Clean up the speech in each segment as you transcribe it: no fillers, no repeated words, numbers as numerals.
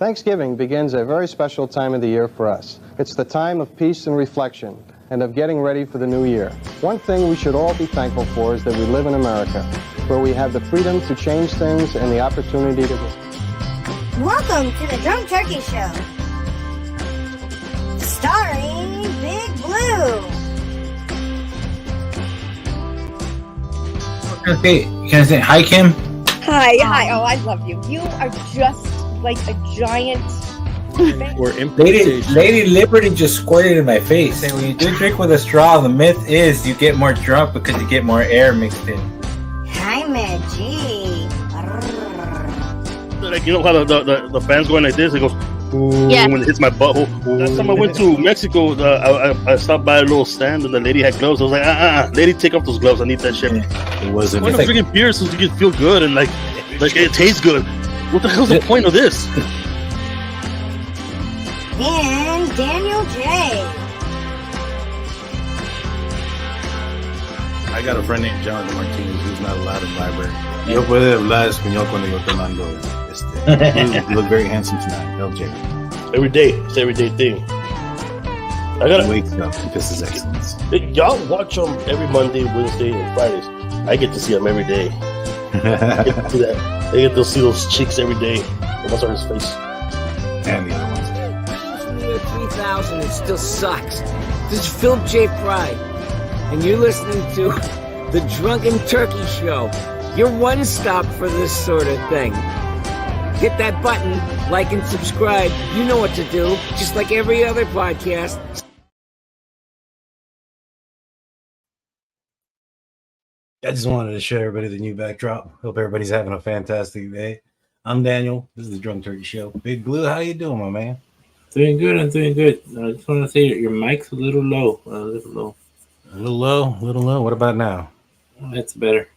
Thanksgiving begins a very special time of the year for us. It's the time of peace and reflection, and of getting ready for the new year. One thing we should all be thankful for is that we live in America, where we have the freedom to change things and the opportunity to... Welcome to the Drunk Turkey Show, starring Big Blue. Can I say hi, Kim? Hi. Oh, I love you. You are just like a giant. Lady Liberty just squirted in my face. And when you do drink with a straw, the myth is you get more drunk because you get more air mixed in. Hi, Maggie. Like, you know how the fan's going like this? It goes, ooh, Yeah. when it hits my butthole. Last time I went to Mexico, I stopped by a little stand and the lady had gloves. I was like, lady, take off those gloves. I need that shit. It wasn't. Why not drinking beer so you can feel good and like it tastes good? What the hell's the point of this? And Daniel J. I got a friend named Jonathan Martinez who's not allowed in the library. Yo puede hablar español cuando yo tomando. You look very handsome tonight, LJ. Every day, it's an everyday thing. I gotta wake up and this is excellence. Y'all watch them every Monday, Wednesday, and Fridays. I get to see them every day. I get to see that. I get to see those chicks every day. What's on his face? And the other ones. From the year 3000, it still sucks. This is Phil J. Fry, and you're listening to The Drunken Turkey Show. Your one stop for this sort of thing. Hit that button, like and subscribe. You know what to do, just like every other podcast. I just wanted to show everybody the new backdrop. Hope everybody's having a fantastic day. I'm Daniel. This is the Drunk Turkey Show. Big Blue, how you doing, my man? Doing good. I'm doing good. I just want to say your mic's a little low. A little low. A little low. What about now? That's better.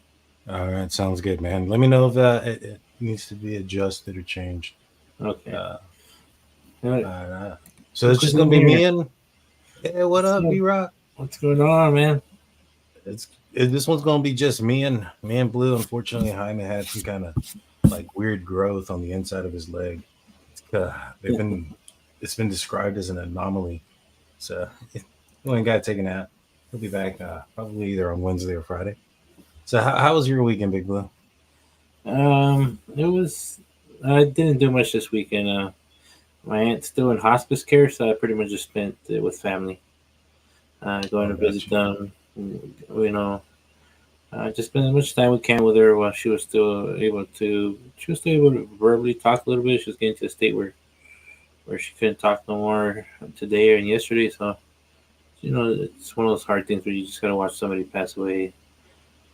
All right, sounds good, man. Let me know if it needs to be adjusted or changed. Okay. So it's just gonna be me and. Hey, what up, B-Rock? What's going on, man? This one's gonna be just me and Blue. Unfortunately, Jaime had some kind of like weird growth on the inside of his leg. It's been described as an anomaly. So we ain't got to take a nap. He'll be back probably either on Wednesday or Friday. So how was your weekend, Big Blue? It was. I didn't do much this weekend. My aunt's still in hospice care, so I pretty much just spent it with family. Going to visit them. You know, just spend as much time we can with her while she was still able to verbally talk a little bit. She was getting to a state where she couldn't talk no more today and yesterday. So, you know, it's one of those hard things where you just gotta watch somebody pass away.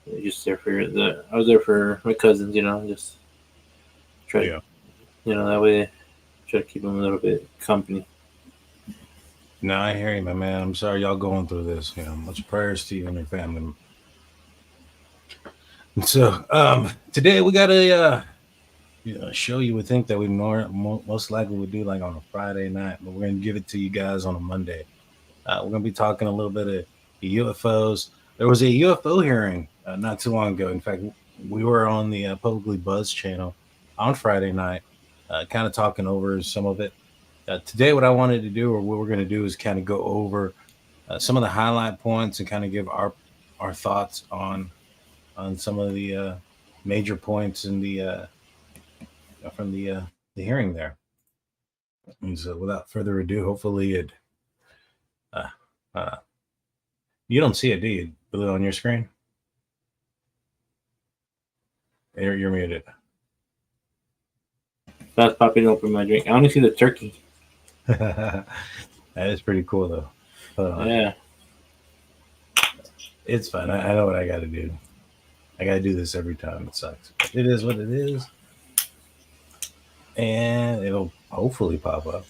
You're just there I was there for my cousins, you know, just try to, you know, that way try to keep them a little bit company. No, I hear you, my man. I'm sorry y'all going through this. You know, much prayers to you and your family. And so, today we got a show you would think that we most likely would do like on a Friday night, but we're gonna give it to you guys on a Monday. We're gonna be talking a little bit of UFOs. There was a UFO hearing not too long ago. In fact, we were on the Publicly Buzz channel on Friday night, kind of talking over some of it. Today, what I wanted to do, or what we're going to do, is kind of go over some of the highlight points and kind of give our thoughts on some of the major points in the from the hearing there. And so, without further ado, hopefully it. You don't see it, do you? Blue on your screen? You're muted. That's popping open my drink. I only see the turkey. That is pretty cool, though. Yeah. It's fine. I know what I got to do. I got to do this every time. It sucks. It is what it is. And it'll hopefully pop up.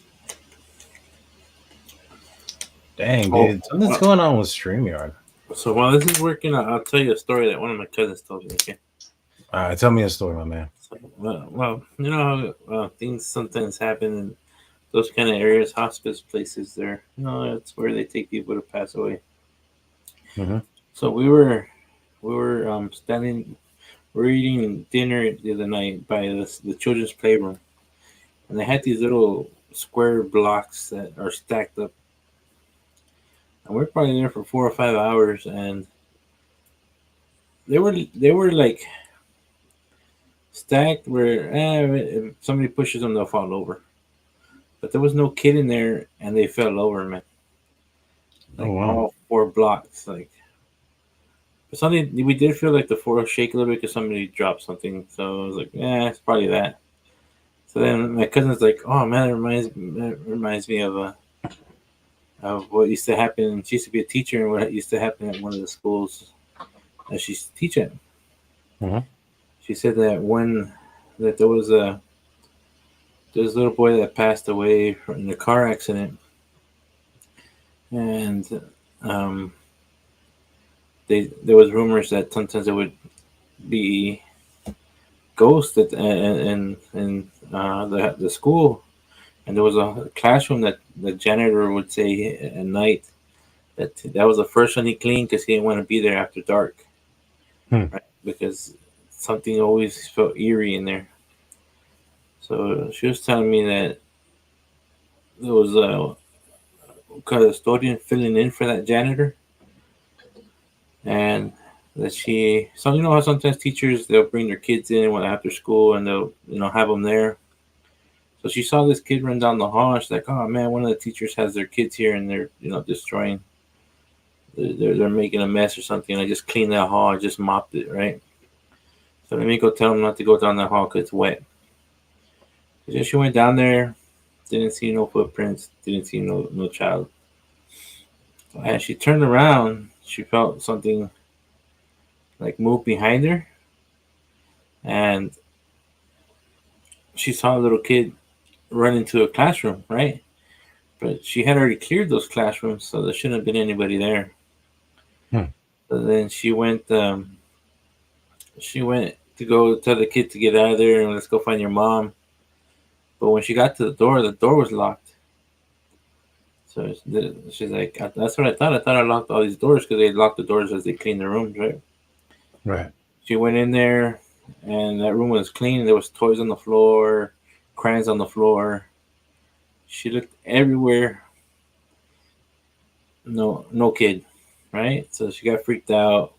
Dang, dude. Something's going on with StreamYard. So while this is working, I'll tell you a story that one of my cousins told me, okay? All right, tell me a story, my man. So, well, you know how things sometimes happen in those kind of areas, hospice places there. You know, that's where they take people to pass away. Mm-hmm. So we were eating dinner the other night by the children's playroom. and they had these little square blocks that are stacked up. And we're probably there for 4 or 5 hours, and they were like stacked where if somebody pushes them, they'll fall over. But there was no kid in there, and they fell over, man. Like all 4 blocks, like. But something we did feel like the floor shake a little bit because somebody dropped something. So I was like, it's probably that. So then my cousin's like, oh man, it reminds me of what used to happen. She used to be a teacher, and what used to happen at one of the schools that she's teaching. Mhm. She said that there was a little boy that passed away in a car accident, and there was rumors that sometimes it would be ghosts in the school, and there was a classroom that the janitor would say at night that was the first one he cleaned because he didn't want to be there after dark, right? Because something always felt eerie in there. So she was telling me that there was a custodian filling in for that janitor, and that so you know how sometimes teachers they'll bring their kids in after school and they'll have them there. So she saw this kid run down the hall. And she's like, "Oh man, one of the teachers has their kids here and they're destroying. They're making a mess or something. I just cleaned that hall. I just mopped it, right? So let me go tell them not to go down that hall because it's wet." So she went down there, didn't see no footprints, didn't see no child. As she turned around, she felt something like move behind her, and she saw a little kid run into a classroom, right? But she had already cleared those classrooms, so there shouldn't have been anybody there. So then she went to go tell the kid to get out of there and let's go find your mom. But when she got to the door was locked. So she's like, that's what I thought. I thought I locked all these doors because they locked the doors as they cleaned the rooms, right? Right. She went in there, and that room was clean. There was toys on the floor, crayons on the floor. She looked everywhere. No kid, right? So she got freaked out.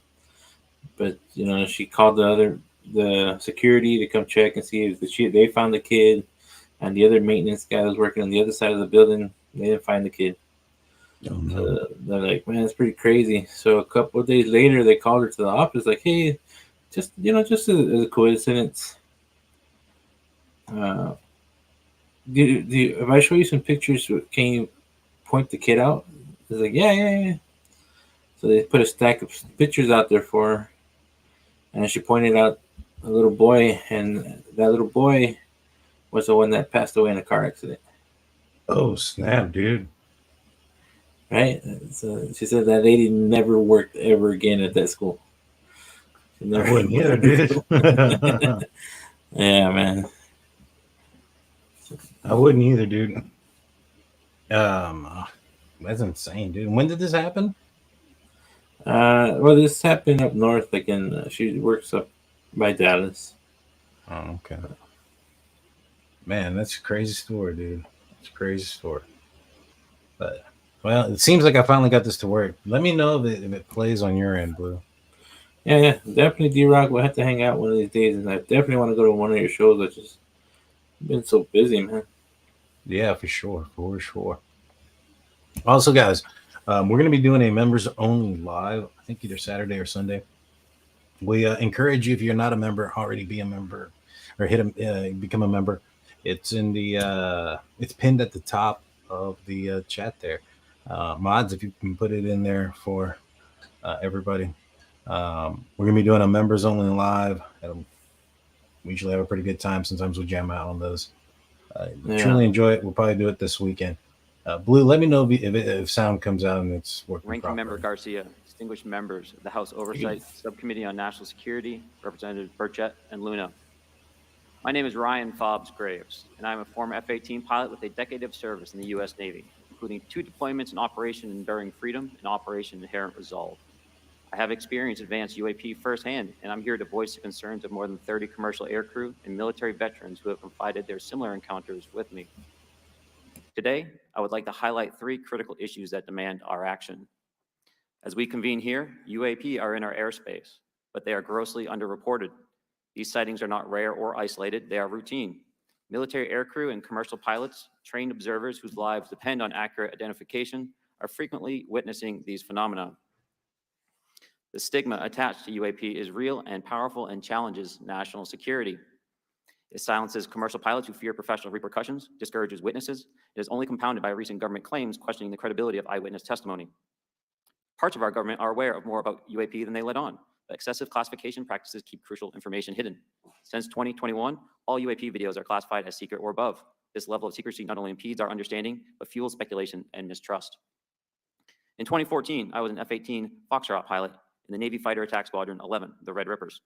But she called the security to come check and see if they found the kid, and the other maintenance guy that was working on the other side of the building, they didn't find the kid. Oh, no. So they're like, man, it's pretty crazy. So a couple of days later, they called her to the office, like, hey, just as a coincidence, if I show you some pictures, can you point the kid out? It's like, yeah. So they put a stack of pictures out there for her, and she pointed out a little boy, and that little boy was the one that passed away in a car accident. Oh, snap, dude. Right? So she said that lady never worked ever again at that school. I wouldn't either, dude. Yeah, man. I wouldn't either, dude. That's insane, dude. When did this happen? Well, this happened up north, like she works up by Dallas. Oh, okay. Man, that's a crazy story, dude. It's a crazy story. But well, it seems like I finally got this to work. Let me know if it plays on your end, Blue. Yeah, definitely, D-Rock. We'll have to hang out one of these days, and I definitely want to go to one of your shows. I just been so busy, man. Yeah, for sure. Also, guys, we're going to be doing a members only live, I think either Saturday or Sunday. We encourage you, if you're not a member, already be a member or become a member. It's in it's pinned at the top of the chat there. Mods, if you can put it in there for everybody. We're going to be doing a members only live. We usually have a pretty good time. Sometimes we jam out on those. Truly enjoy it. We'll probably do it this weekend. Blue, let me know if sound comes out and it's working Ranking properly. Member Garcia, distinguished members of the House Oversight Subcommittee on National Security, Representative Burchett and Luna. My name is Ryan Fobbs Graves, and I'm a former F-18 pilot with a decade of service in the U.S. Navy, including 2 deployments in Operation Enduring Freedom and Operation Inherent Resolve. I have experienced advanced UAP firsthand, and I'm here to voice the concerns of more than 30 commercial aircrew and military veterans who have confided their similar encounters with me. Today, I would like to highlight 3 critical issues that demand our action. As we convene here, UAP are in our airspace, but they are grossly underreported. These sightings are not rare or isolated, they are routine. Military aircrew and commercial pilots, trained observers whose lives depend on accurate identification, are frequently witnessing these phenomena. The stigma attached to UAP is real and powerful and challenges national security. It silences commercial pilots who fear professional repercussions, discourages witnesses. It is only compounded by recent government claims questioning the credibility of eyewitness testimony. Parts of our government are aware of more about UAP than they let on, but excessive classification practices keep crucial information hidden. Since 2021, all UAP videos are classified as secret or above. This level of secrecy not only impedes our understanding, but fuels speculation and mistrust. In 2014, I was an F-18 Foxtrot pilot in the Navy Fighter Attack Squadron 11, the Red Rippers,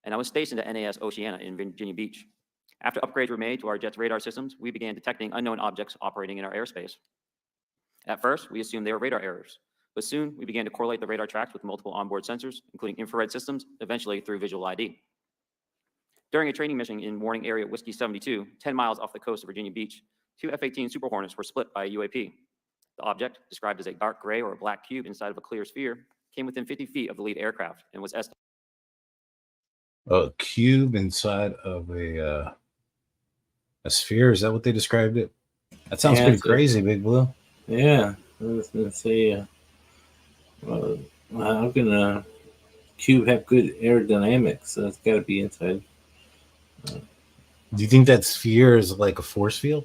and I was stationed at NAS Oceana in Virginia Beach. After upgrades were made to our jet's radar systems, we began detecting unknown objects operating in our airspace. At first, we assumed they were radar errors, but soon we began to correlate the radar tracks with multiple onboard sensors, including infrared systems, eventually through visual ID. During a training mission in Warning Area Whiskey 72, 10 miles off the coast of Virginia Beach, 2 F-18 Super Hornets were split by a UAP. The object, described as a dark gray or a black cube inside of a clear sphere, came within 50 feet of the lead aircraft and was estimated. A cube inside of a sphere? Is that what they described it? That sounds pretty crazy, Big Blue. Yeah, I was gonna say, how can a cube have good aerodynamics? So it's got to be inside. Do you think that sphere is like a force field?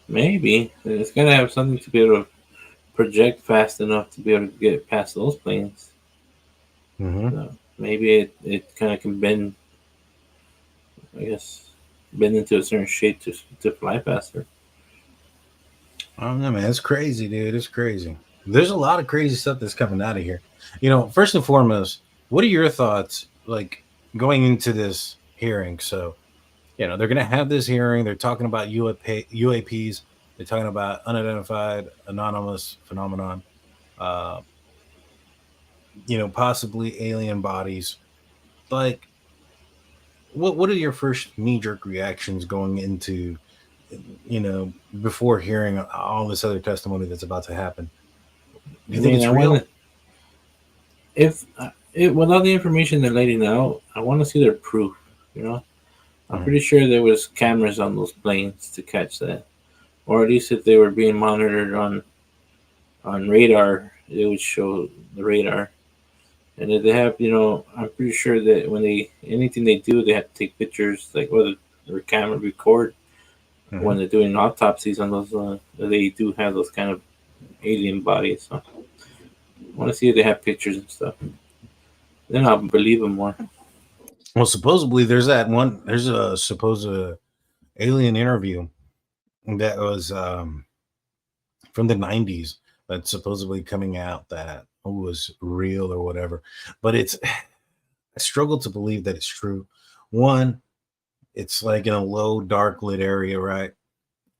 Maybe it's got to have something to be able to project fast enough to be able to get past those planes. Mm-hmm. Maybe it kind of can bend, I guess, bend into a certain shape to fly faster. I don't know, man. It's crazy, dude. It's crazy. There's a lot of crazy stuff that's coming out of here. You know, first and foremost, what are your thoughts, like, going into this hearing? So, you know, they're going to have this hearing. They're talking about UAPs. They're talking about unidentified, anomalous phenomenon. You know, possibly alien bodies. Like, what are your first knee-jerk reactions going into, you know, before hearing all this other testimony that's about to happen? Do you think it's real? With all the information they're letting out, I want to see their proof. You know, I'm pretty sure there was cameras on those planes to catch that, or at least if they were being monitored on radar, it would show the radar. And if they have, you know, I'm pretty sure that when anything they do, they have to take pictures, like whether their camera record when they're doing autopsies on those. They do have those kind of alien bodies. So I want to see if they have pictures and stuff. Then I'll believe them more. Well, supposedly there's a supposed alien interview that was from the 90s that's supposedly coming out that was real or whatever. But I struggle to believe that it's true. One, it's like in a low, dark lit area, right?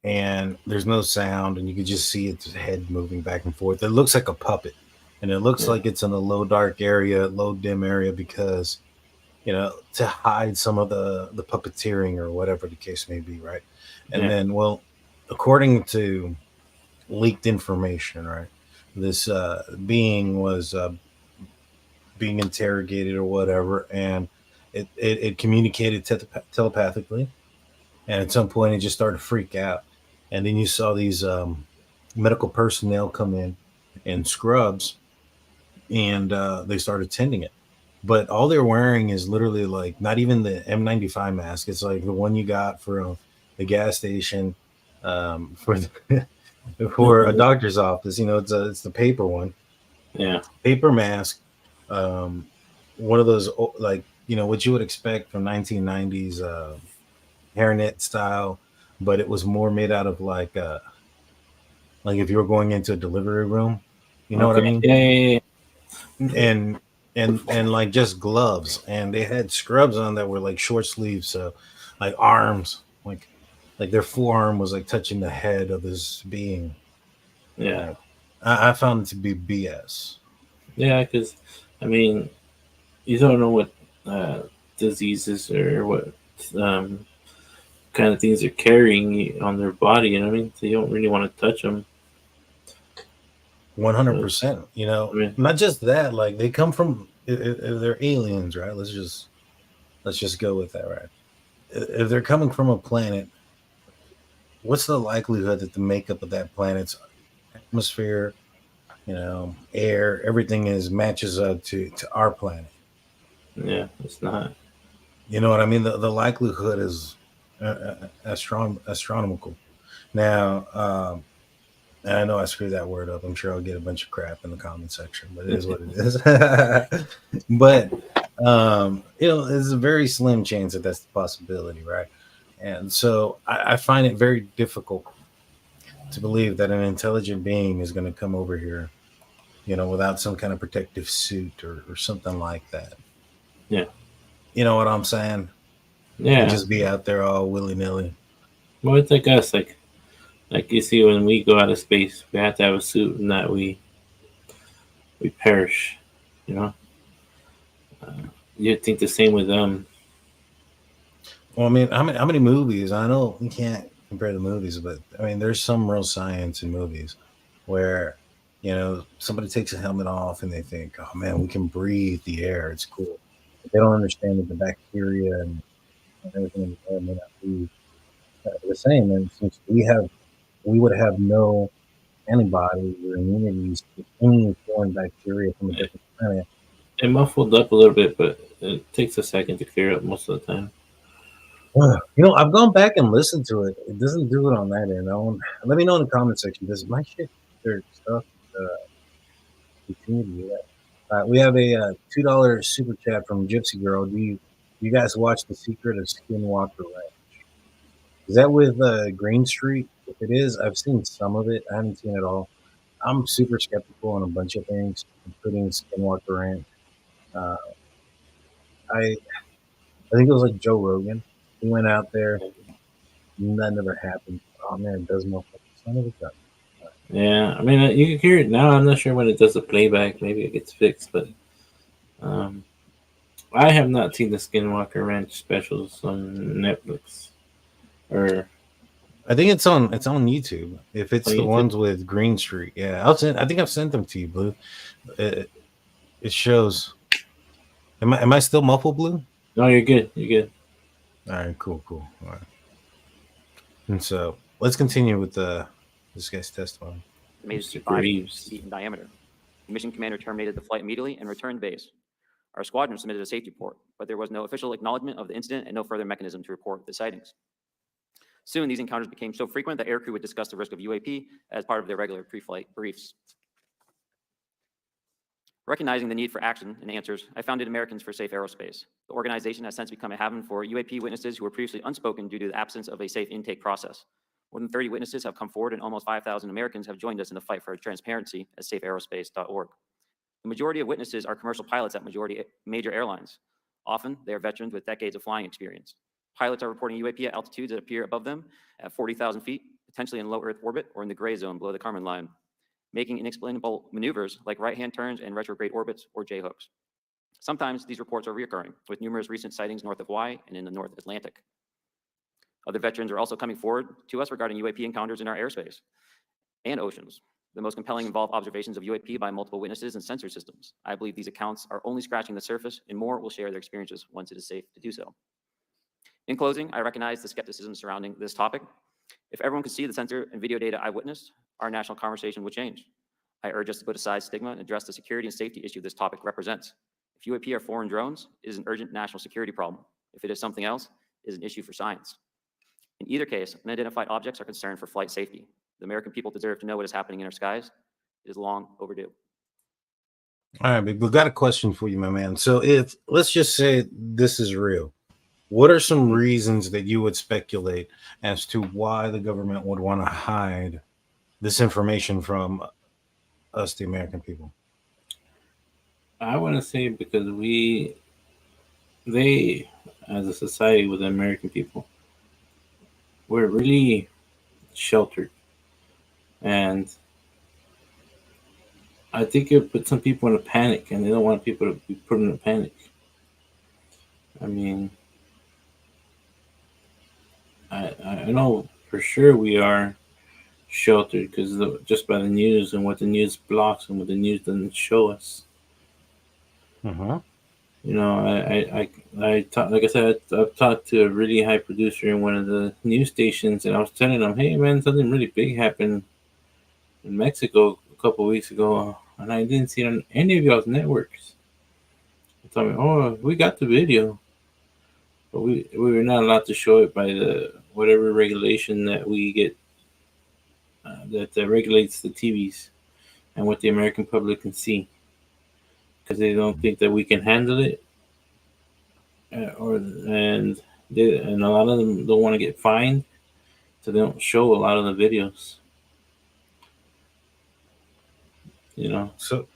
And there's no sound, and you can just see its head moving back and forth. It looks like a puppet, and it looks like it's in a low, dark area, low, dim area because, you know, to hide some of the puppeteering or whatever the case may be, right? And then, well, according to leaked information, right, this being was being interrogated or whatever, and it communicated telepathically, and at some point it just started to freak out, and then you saw these medical personnel come in scrubs, and they started tending it. But all they're wearing is literally like not even the N95 mask. It's like the one you got from the gas station for a doctor's office. You know, it's the paper one. Yeah, paper mask. One of those, like, you know, what you would expect from 1990s hairnet style, but it was more made out of like if you were going into a delivery room. You know what I mean? Yeah. And like just gloves, and they had scrubs on that were like short sleeves, so like arms, like their forearm was like touching the head of this being. Yeah, I found it to be BS. Yeah, because I mean, you don't know what diseases or what um, kind of things they're carrying on their body. You know what I mean? So you don't really want to touch them. 100%. I mean, Not just that. Like they come from, if they're aliens, right? Let's just go with that, right? If they're coming from a planet, what's the likelihood that the makeup of that planet's atmosphere, air, everything is matches up to our planet? yeah, it's not. You know what I mean? The likelihood is astronomical. Now, and I know I screwed that word up. I'm sure I'll get a bunch of crap in the comment section, but it is what it is. But there's a very slim chance that that's the possibility, right? And so I find it very difficult to believe that an intelligent being is going to come over here, without some kind of protective suit or something like that. Yeah. You know what I'm saying? Yeah. And just be out there all willy nilly. Well, it's like us, like you see when we go out of space, we have to have a suit, and that we perish. You know. You'd think the same with them. Well, I mean, how many movies? I know we can't compare the movies, but I mean, there's some real science in movies where, somebody takes a helmet off and they think, oh man, we can breathe the air. It's cool. But they don't understand that the bacteria and everything in the air may not be the same. And since we would have no antibodies or immunities to any foreign bacteria from a different planet. It muffled up a little bit, but it takes a second to clear up most of the time. I've gone back and listened to it. It doesn't do it on that end. Let me know in the comment section. Does my shit or stuff continue to do that? We have a $2 super chat from Gypsy Girl. Do you guys watch The Secret of Skinwalker Ranch? Is that with Green Street? If it is, I've seen some of it. I haven't seen it all. I'm super skeptical on a bunch of things, including Skinwalker Ranch. I think it was like Joe Rogan. He went out there. That never happened. Oh man, it does motherfucker. Son of a gun. Yeah, I mean, you can hear it now. I'm not sure when it does the playback. Maybe it gets fixed, but I have not seen the Skinwalker Ranch specials on Netflix. Or I think it's on YouTube. If it's the YouTube? ones with Green Street, yeah, I think I've sent them to you, Blue. It shows. Am I still muffled, Blue? No, you're good. You're good. All right, cool. All right. And so let's continue with this guy's testimony. Made it 5 feet in diameter. The mission commander terminated the flight immediately and returned base. Our squadron submitted a safety report, but there was no official acknowledgement of the incident and no further mechanism to report the sightings. Soon, these encounters became so frequent that aircrew would discuss the risk of UAP as part of their regular pre-flight briefs. Recognizing the need for action and answers, I founded Americans for Safe Aerospace. The organization has since become a haven for UAP witnesses who were previously unspoken due to the absence of a safe intake process. More than 30 witnesses have come forward, and almost 5,000 Americans have joined us in the fight for transparency at safeaerospace.org. The majority of witnesses are commercial pilots at major airlines. Often, they are veterans with decades of flying experience. Pilots are reporting UAP at altitudes that appear above them at 40,000 feet, potentially in low Earth orbit or in the gray zone below the Kármán line, making inexplainable maneuvers like right-hand turns and retrograde orbits or J-hooks. Sometimes these reports are reoccurring, with numerous recent sightings north of Hawaii and in the North Atlantic. Other veterans are also coming forward to us regarding UAP encounters in our airspace and oceans. The most compelling involve observations of UAP by multiple witnesses and sensor systems. I believe these accounts are only scratching the surface, and more will share their experiences once it is safe to do so. In closing, I recognize the skepticism surrounding this topic. If everyone could see the sensor and video data I witnessed, our national conversation would change. I urge us to put aside stigma and address the security and safety issue this topic represents. If UAP are foreign drones, it is an urgent national security problem. If it is something else, it is an issue for science. In either case, unidentified objects are concerned for flight safety. The American people deserve to know what is happening in our skies. It is long overdue. All right, we've got a question for you, my man. So if, let's just say this is real, what are some reasons that you would speculate as to why the government would want to hide this information from us, the American people? I want to say because they, as a society with the American people, we're really sheltered. And I think it put some people in a panic, and they don't want people to be put in a panic. I mean, I know for sure we are sheltered because just by the news and what the news blocks and what the news doesn't show us. Uh-huh. You know, like I said, I've talked to a really high producer in one of the news stations, and I was telling them, hey man, something really big happened in Mexico a couple of weeks ago, and I didn't see it on any of y'all's networks. They told me, oh, we got the video, but we were not allowed to show it by the whatever regulation that we get that regulates the TVs and what the American public can see, because they don't think that we can handle it, and a lot of them don't want to get fined, so they don't show a lot of the videos. You know. So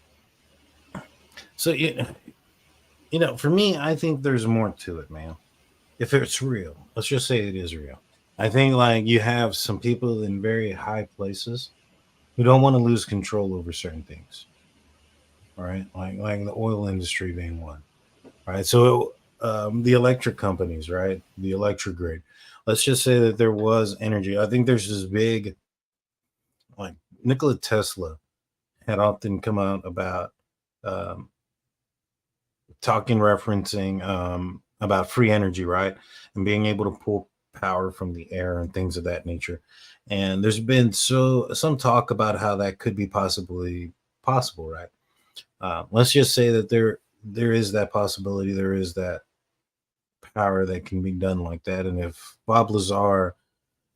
for me, I think there's more to it, man. If it's real, let's just say it is real. I think like you have some people in very high places who don't want to lose control over certain things. Right, like the oil industry being one. Right, so the electric companies, right, the electric grid. Let's just say that there was energy. I think there's this big, like Nikola Tesla had often come out about um, referencing about free energy, right, and being able to pull power from the air and things of that nature. And there's been some talk about how that could be possibly possible, right? Let's just say that there is that possibility. There is that power that can be done like that. And if Bob Lazar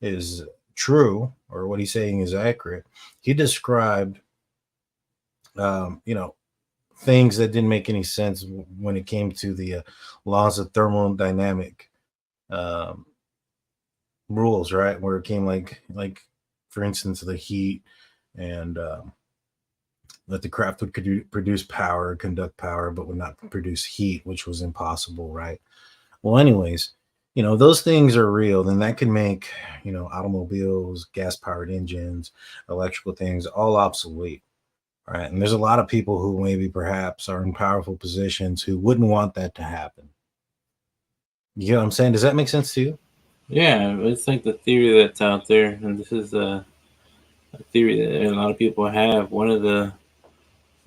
is true, or what he's saying is accurate, he described, things that didn't make any sense when it came to the laws of thermodynamic rules, right? Where it came like for instance, the heat and that the craft would produce power, conduct power, but would not produce heat, which was impossible, right? Well, anyways, those things are real, then that can make, automobiles, gas powered engines, electrical things all obsolete, right? And there's a lot of people who maybe perhaps are in powerful positions who wouldn't want that to happen. You know what I'm saying? Does that make sense to you? Yeah, it's like the theory that's out there, and this is a theory that a lot of people have. One of the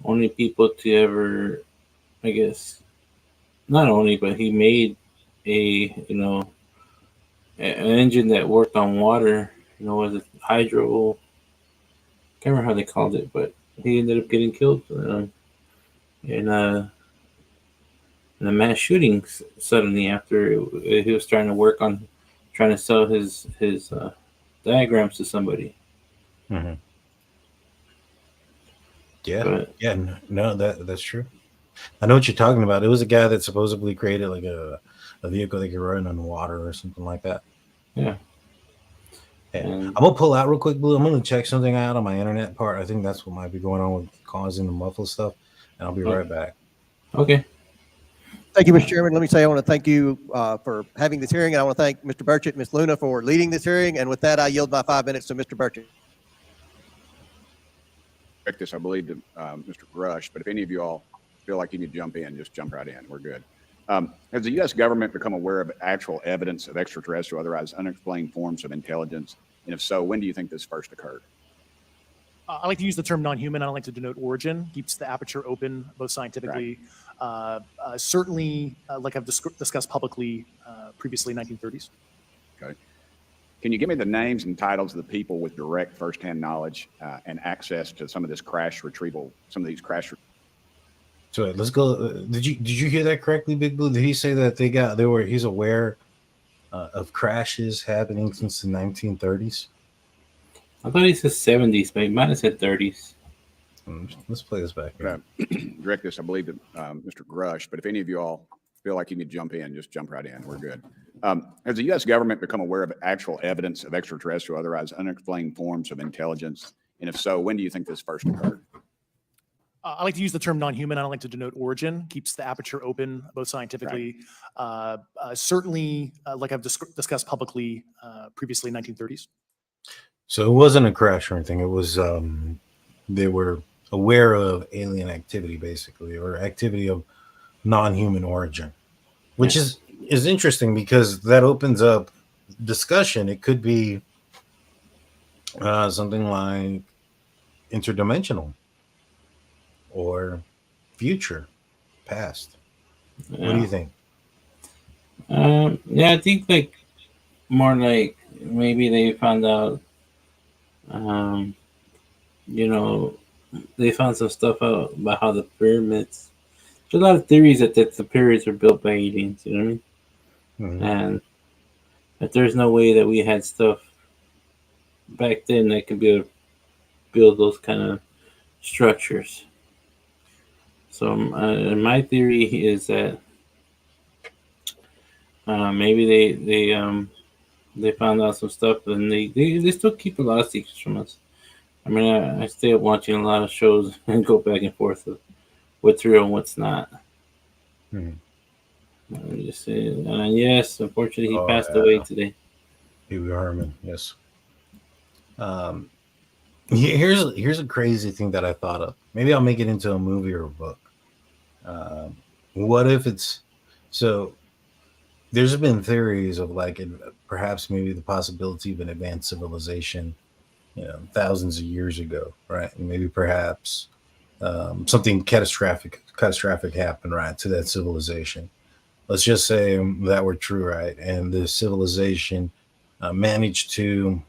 only people to ever, I guess, not only, but he made an engine that worked on water. Was it hydro? Can't remember how they called it, but he ended up getting killed in a mass shooting suddenly after he was trying to work on trying to sell his diagrams to somebody. Mm-hmm. Yeah, but, no, that's true. I know what you're talking about. It was a guy that supposedly created like a vehicle that could run on water or something like that. Yeah. I'm gonna pull out real quick, Blue. I'm gonna check something out on my internet part. I think that's what might be going on with causing the muffle stuff, and I'll be right back. Okay. Thank you, Mr. Chairman. Let me say I want to thank you for having this hearing, and I want to thank Mr. Burchett and Ms. Luna for leading this hearing. And with that, I yield my 5 minutes to Mr. Burchett. This, I believe, to Mr. Grush, but if any of you all feel like you need to jump in, just jump right in. We're good. Has the U.S. government become aware of actual evidence of extraterrestrial, otherwise unexplained forms of intelligence? And if so, when do you think this first occurred? I like to use the term non-human. I don't like to denote origin. Keeps the aperture open, both scientifically. Right. Certainly, like I've discussed publicly previously, 1930s. Okay. Can you give me the names and titles of the people with direct firsthand knowledge and access to some of this crash retrieval, some of these crash? So let's go. Did you hear that correctly, Big Blue? Did he say that he's aware of crashes happening since the 1930s? I thought he said 70s, but he might have said 30s. Let's play this back. Direct this, I believe, to Mr. Grush, but if any of you all feel like you need to jump in, just jump right in. We're good. Has the U.S. government become aware of actual evidence of extraterrestrial, otherwise unexplained forms of intelligence? And if so, when do you think this first occurred? I like to use the term non-human. I don't like to denote origin. Keeps the aperture open, both scientifically. Right. Certainly, like I've discussed publicly previously, 1930s. So it wasn't a crash or anything. It was they were aware of alien activity, basically, or activity of non-human origin, which is interesting because that opens up discussion. It could be something like interdimensional or future, past. What do you think? Yeah, I think like more like maybe they found out, you know, they found some stuff out about how the pyramids. There's a lot of theories that the pyramids were built by aliens. You know what I mean? Mm-hmm. And that there's no way that we had stuff back then that could be able to build those kind of structures. So my theory is that maybe they found out some stuff, and they still keep a lot of secrets from us. I mean, I stay up watching a lot of shows and go back and forth of what's real and what's not. Just saying. Yes, unfortunately, he passed away today. Pee Wee Herman, yes. Here's a crazy thing that I thought of. Maybe I'll make it into a movie or a book. What if it's so? There's been theories of like perhaps maybe the possibility of an advanced civilization, thousands of years ago, right? And maybe perhaps something catastrophic happened, right, to that civilization. Let's just say that were true, right? And the civilization managed to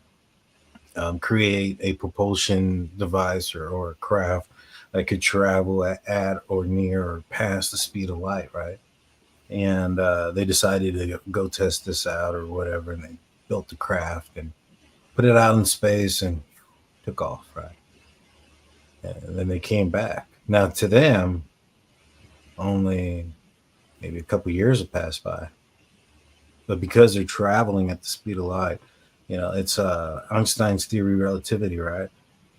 create a propulsion device or craft that could travel at or near or past the speed of light, right? And they decided to go test this out or whatever, and they built the craft and put it out in space and took off, right? And then they came back. Now, to them, only maybe a couple years have passed by, but because they're traveling at the speed of light, it's Einstein's theory of relativity, right?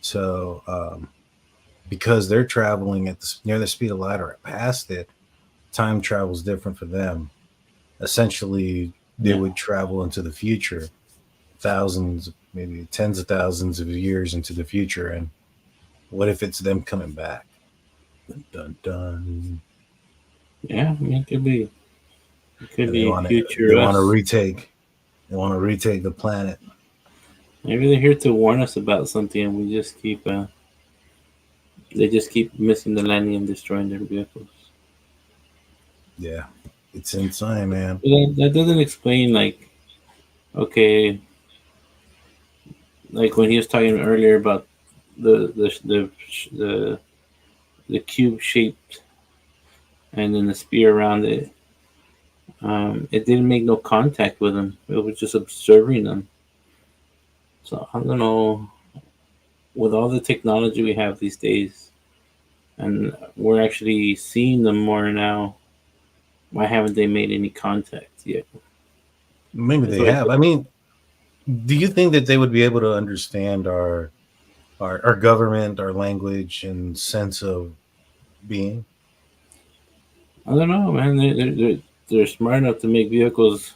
So because they're traveling near the speed of light or past it, time travel is different for them. Essentially, they would travel into the future, thousands, maybe tens of thousands of years into the future. And what if it's them coming back? Dun, dun, dun. Yeah, I mean, it could be. It could be future. They want to retake. They want to retake the planet. Maybe they're here to warn us about something, and we just keep. They just keep missing the landing and destroying their vehicles. Yeah, it's insane, man. That doesn't explain, like, okay, like when he was talking earlier about the cube shaped, and then the spear around it. It didn't make no contact with them. It was just observing them. So I don't know. With all the technology we have these days, and we're actually seeing them more now, why haven't they made any contact yet? Maybe they have. I mean, do you think that they would be able to understand our government, our language, and sense of being? I don't know, man. They're smart enough to make vehicles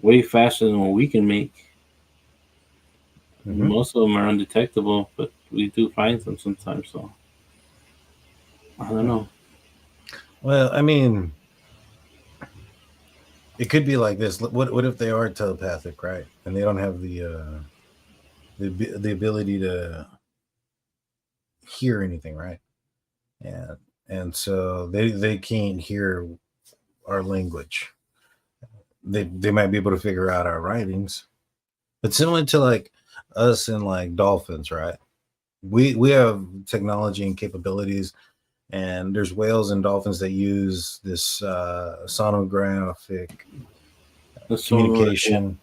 way faster than what we can make. Mm-hmm. Most of them are undetectable, but we do find them sometimes. So I don't know. Well, I mean, it could be like this. What if they are telepathic, right? And they don't have the ability to hear anything, right? And so they can't hear our language. They might be able to figure out our writings, but similar to like us and like dolphins, right? We have technology and capabilities, and there's whales and dolphins that use this sonographic communication,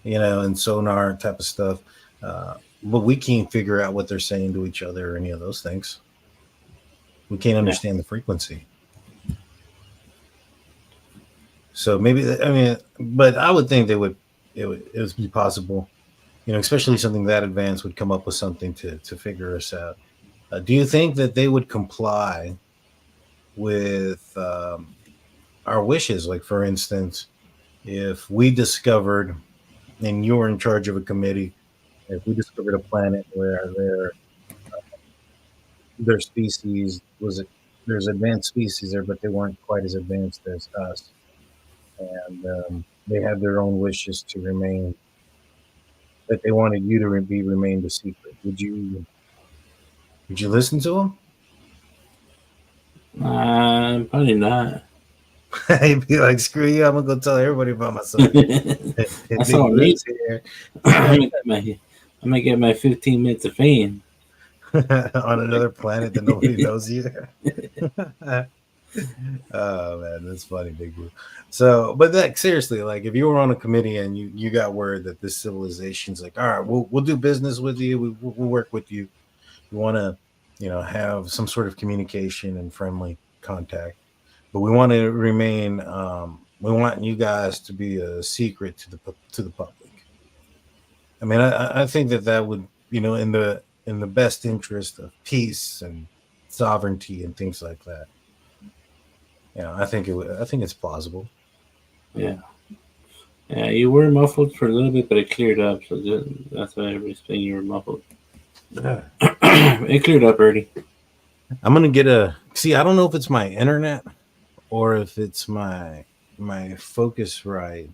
and sonar type of stuff. But we can't figure out what they're saying to each other or any of those things. We can't understand the frequency. So maybe, but I would think it would be possible, especially something that advanced would come up with something to figure us out. Do you think that they would comply with our wishes? Like, for instance, if we discovered, and you were in charge of a committee, if we discovered a planet where they're their species there's advanced species there, but they weren't quite as advanced as us, and they had their own wishes to remain. That they wanted you to remained a secret. Would you listen to them? Probably not. He'd be like, "Screw you! I'm gonna go tell everybody about myself." That's all I need. I might get my 15 minutes of fame on another planet that nobody knows you. Oh man, that's funny, Big Blue. So, but like seriously, like if you were on a committee and you got word that this civilization's like, all right, we'll do business with you, we'll work with you. We want to, have some sort of communication and friendly contact, but we want to remain. We want you guys to be a secret to the public. I mean, I think that would, in the best interest of peace and sovereignty and things like that. I think it's plausible. Yeah. Yeah, you were muffled for a little bit, but it cleared up. So that's why everybody's saying you were muffled. Yeah. It cleared up already. I'm gonna get see. I don't know if it's my internet or if it's my Focusrite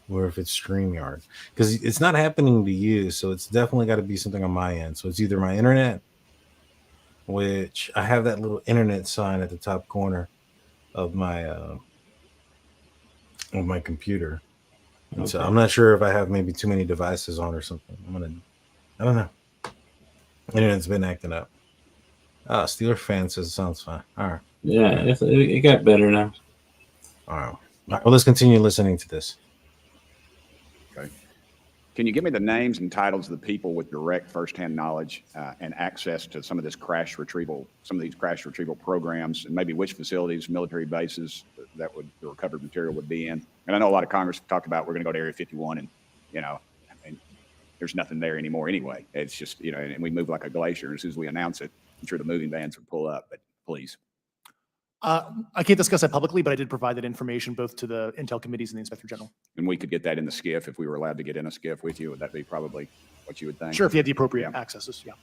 or if it's StreamYard, because it's not happening to you. So it's definitely got to be something on my end. So it's either my internet, which I have that little internet sign at the top corner of my computer, and so I'm not sure if I have maybe too many devices on or something. I don't know. Internet's been acting up. Steeler fan says it sounds fine. All right. Yeah, it got better now. All right. Well, let's continue listening to this. Okay. Can you give me the names and titles of the people with direct firsthand knowledge and access to some of these crash retrieval programs, and maybe which facilities, military bases the recovered material would be in? And I know a lot of Congress talked about we're going to go to Area 51, and there's nothing there anymore anyway. It's just and we move like a glacier. And as soon as we announce it, I'm sure the moving vans would pull up. But please. I can't discuss that publicly, but I did provide that information both to the Intel committees and the Inspector General. And we could get that in the skiff if we were allowed to get in a skiff with you. Would that be probably what you would think? Sure, if you had the appropriate accesses, yeah.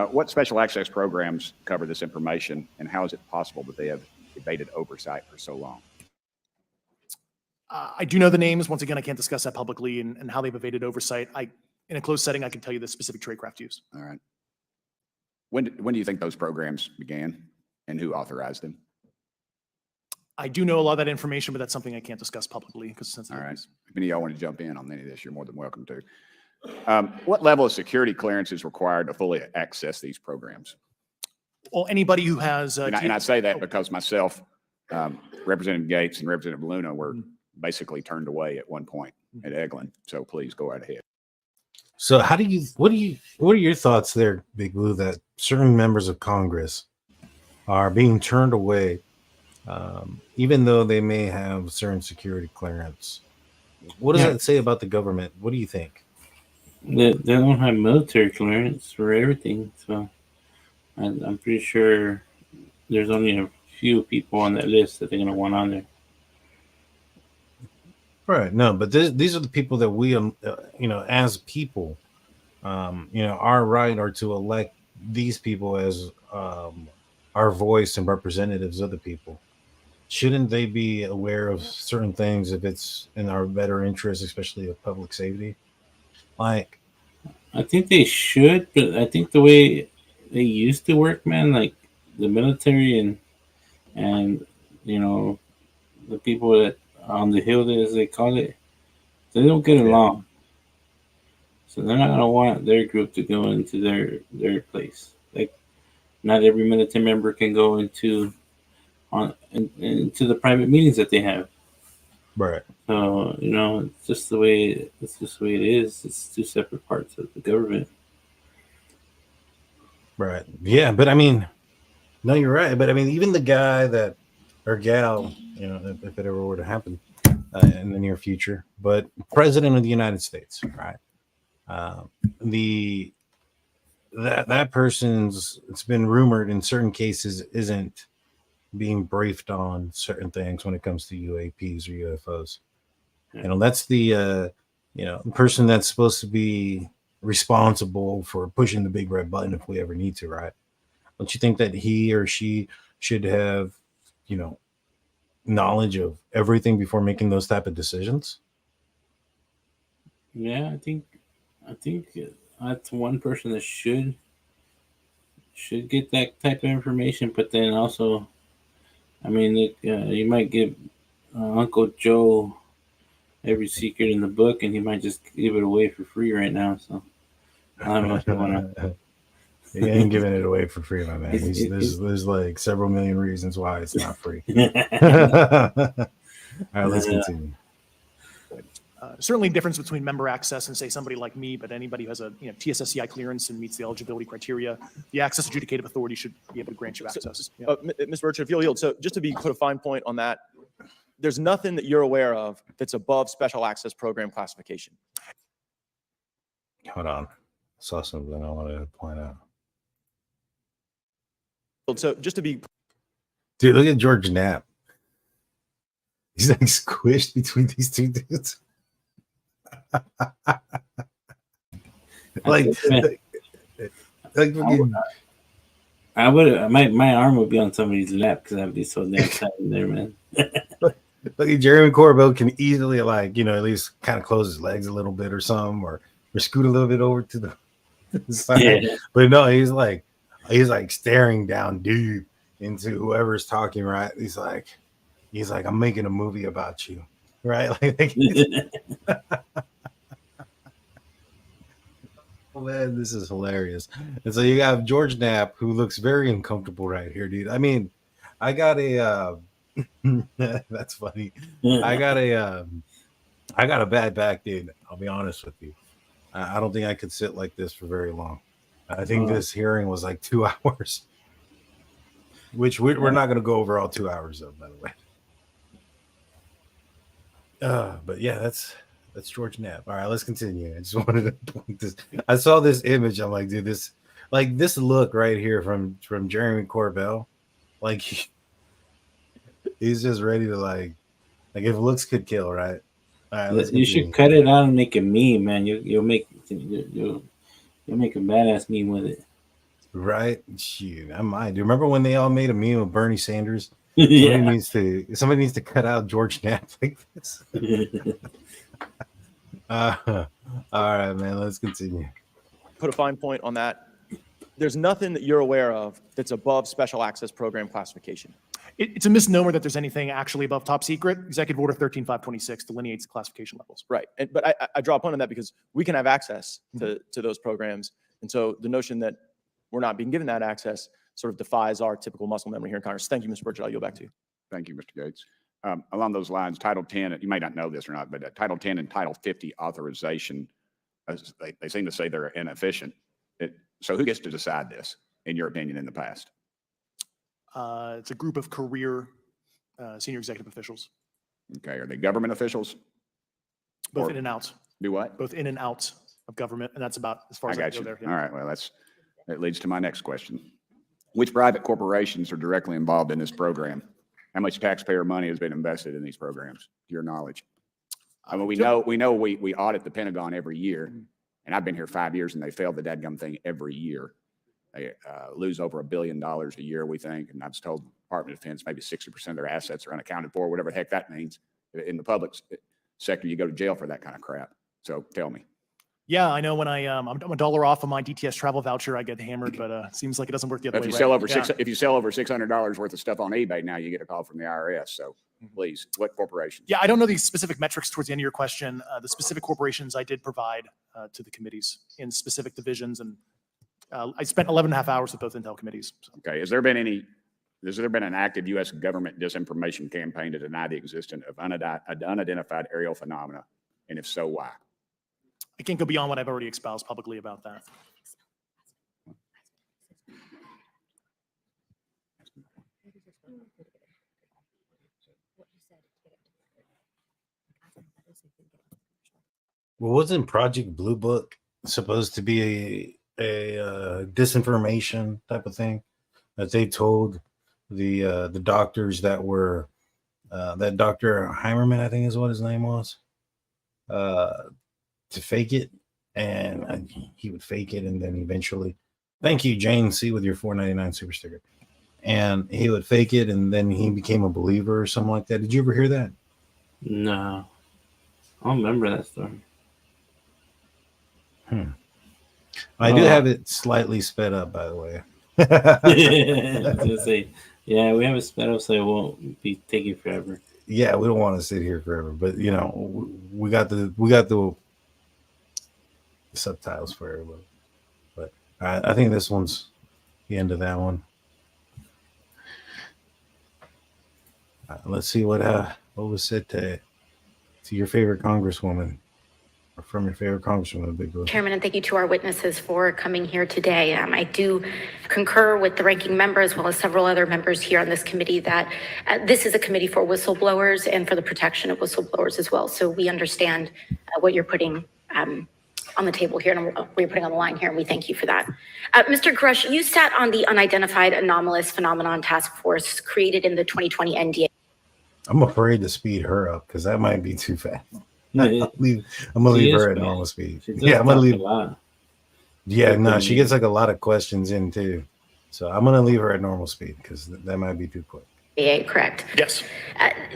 What special access programs cover this information, and how is it possible that they have evaded oversight for so long? I do know the names. Once again, I can't discuss that publicly and how they've evaded oversight. In a closed setting, I can tell you the specific tradecraft used. All right. When do you think those programs began, and who authorized them? I do know a lot of that information, but that's something I can't discuss publicly because since. All right. If any of y'all want to jump in on any of this, you're more than welcome to. What level of security clearance is required to fully access these programs? Well, anybody who has. And I say that because myself, Representative Gates, and Representative Luna were basically turned away at one point at Eglin. So please go right ahead. So what are your thoughts there, Big Blue, that certain members of Congress are being turned away, even though they may have certain security clearance? What does that say about the government? What do you think? They don't have military clearance for everything, so I'm pretty sure there's only a few people on that list that they're going to want on there. Right. No, but these are the people that we, as people, our right are to elect these people as our voice and representatives of the people. Shouldn't they be aware of certain things if it's in our better interest, especially of public safety? Like, I think they should, but I think the way they used to work, man, like the military and the people that on the hill, as they call it, they don't get along. So they're not gonna want their group to go into their place. Like, not every military member can go into the private meetings that they have. Right. So it's just the way it is. It's two separate parts of the government. Right. Yeah, but I mean, no, you're right. But I mean, even the guy that or gal, if it ever were to happen in the near future, but President of the United States, right? That person's, it's been rumored in certain cases, isn't being briefed on certain things when it comes to UAPs or UFOs. That's the person that's supposed to be responsible for pushing the big red button if we ever need to, right? Don't you think that he or she should have, knowledge of everything before making those type of decisions? Yeah, I think that's one person that should get that type of information. But then also, I mean, you might give Uncle Joe every secret in the book, and he might just give it away for free right now. So I don't know if you want to. He ain't giving it away for free, my man. There's like several million reasons why it's not free. All right, let's continue. Certainly difference between member access and say somebody like me, but anybody who has a TSSCI clearance and meets the eligibility criteria, the access adjudicative authority should be able to grant you access. Yeah. Mr. Burchett, if you'll yield. So just to put a fine point on that, there's nothing that you're aware of that's above special access program classification. Hold on. I saw something I wanted to point out. So just to be... Dude, look at George Knapp. He's like squished between these two dudes. like I would my arm would be on somebody's lap because I'd be so damn tight in there, man. Look at Jeremy Corbell can easily at least kind of close his legs a little bit or something, or scoot a little bit over to the side. Yeah. But no, he's like staring down deep into whoever's talking, right? He's like, I'm making a movie about you, right? Oh man, this is hilarious. And so you have George Knapp, who looks very uncomfortable right here, dude. I mean, I got a that's funny. I got a bad back, dude. I'll be honest with you. I don't think I could sit like this for very long. I think this hearing was like 2 hours, which we're not going to go over all 2 hours of, by the way. But yeah, that's George Knapp. All right, let's continue. I just wanted to point this. I saw this image. I'm like, dude, this look right here from Jeremy Corbell, like he's just ready to like if looks could kill, right? All right, you should cut it out and make a meme, man. You'll make a badass meme with it. Right? Shoot, I might. Do you remember when they all made a meme of Bernie Sanders? Yeah. Somebody needs to cut out George Knapp like this. All right, man. Let's continue. Put a fine point on that. There's nothing that you're aware of that's above special access program classification. It's a misnomer that there's anything actually above top secret. Executive Order 13526 delineates classification levels. Right. But I draw a point on that because we can have access to those programs. And so the notion that we're not being given that access sort of defies our typical muscle memory here in Congress. Thank you, Mr. Burchett. I'll yield back to you. Thank you, Mr. Gates. Along those lines, Title 10, you may not know this or not, but Title 10 and Title 50 authorization, they seem to say they're inefficient. So who gets to decide this, in your opinion, in the past? It's a group of career senior executive officials. Okay. Are they government officials? Both in and out. Do what? Both in and out of government, and that's about as far as I go there. Yeah. All right. Well, that leads to my next question. Which private corporations are directly involved in this program? How much taxpayer money has been invested in these programs, to your knowledge? I mean, we know we audit the Pentagon every year, and I've been here 5 years, and they failed the dadgum thing every year. They lose over $1 billion a year, we think, and I was told the Department of Defense maybe 60% of their assets are unaccounted for, whatever the heck that means. In the public sector, you go to jail for that kind of crap. So tell me. Yeah, I know when I'm a dollar off of my DTS travel voucher, I get hammered, but it seems like it doesn't work the other way. If you sell over $600 worth of stuff on eBay now, you get a call from the IRS. So please, what corporations? Yeah, I don't know the specific metrics towards the end of your question. The specific corporations I did provide to the committees in specific divisions, and I spent 11 and a half hours with both Intel committees. So. Okay, has there been an active U.S. government disinformation campaign to deny the existence of unidentified aerial phenomena? And if so, why? I can't go beyond what I've already espoused publicly about that. Well, wasn't Project Blue Book supposed to be a disinformation type of thing that they told the doctors that were that Dr. Heimerman, I think is what his name was, to fake it, and he would fake it, and then eventually Thank you, Jane C, with your $4.99 super sticker. And he would fake it, and then he became a believer or something like that. Did you ever hear that? No, I don't remember that story. I do have it slightly sped up, by the way. I was gonna say, yeah, we have it sped up so it won't be taking forever. Yeah, we don't want to sit here forever, but you know, we got the subtitles for everybody. But I think this one's the end of that one. Let's see what was said to your favorite congresswoman, or from your favorite congresswoman, Big Blue. Chairman, and thank you to our witnesses for coming here today. I do concur with the ranking member as well as several other members here on this committee that this is a committee for whistleblowers and for the protection of whistleblowers as well. So we understand what you're putting on the table here and what you're putting on the line here, and we thank you for that. Mr. Grush, you sat on the Unidentified Anomalous Phenomenon Task Force created in the 2020 NDA. I'm afraid to speed her up because that might be too fast. I'm gonna leave her at normal speed. Yeah, I'm gonna leave. Yeah, no, she gets like a lot of questions in too, so I'm gonna leave her at normal speed because that might be too quick. Correct. Yes.